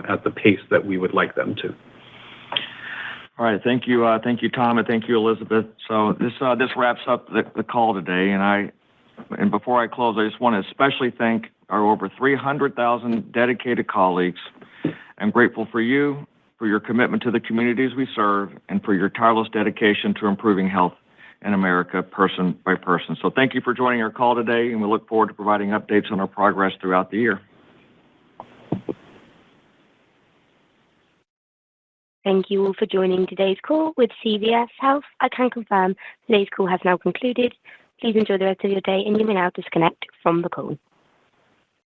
D: at the pace that we would like them to.
C: All right, thank you, Tom, and thank you, Elizabeth. So this wraps up the call today, and before I close, I just want to especially thank our over 300,000 dedicated colleagues. I'm grateful for you, for your commitment to the communities we serve, and for your tireless dedication to improving health in America, person by person. So thank you for joining our call today, and we look forward to providing updates on our progress throughout the year.
A: Thank you all for joining today's call with CVS Health. I can confirm today's call has now concluded. Please enjoy the rest of your day, and you may now disconnect from the call.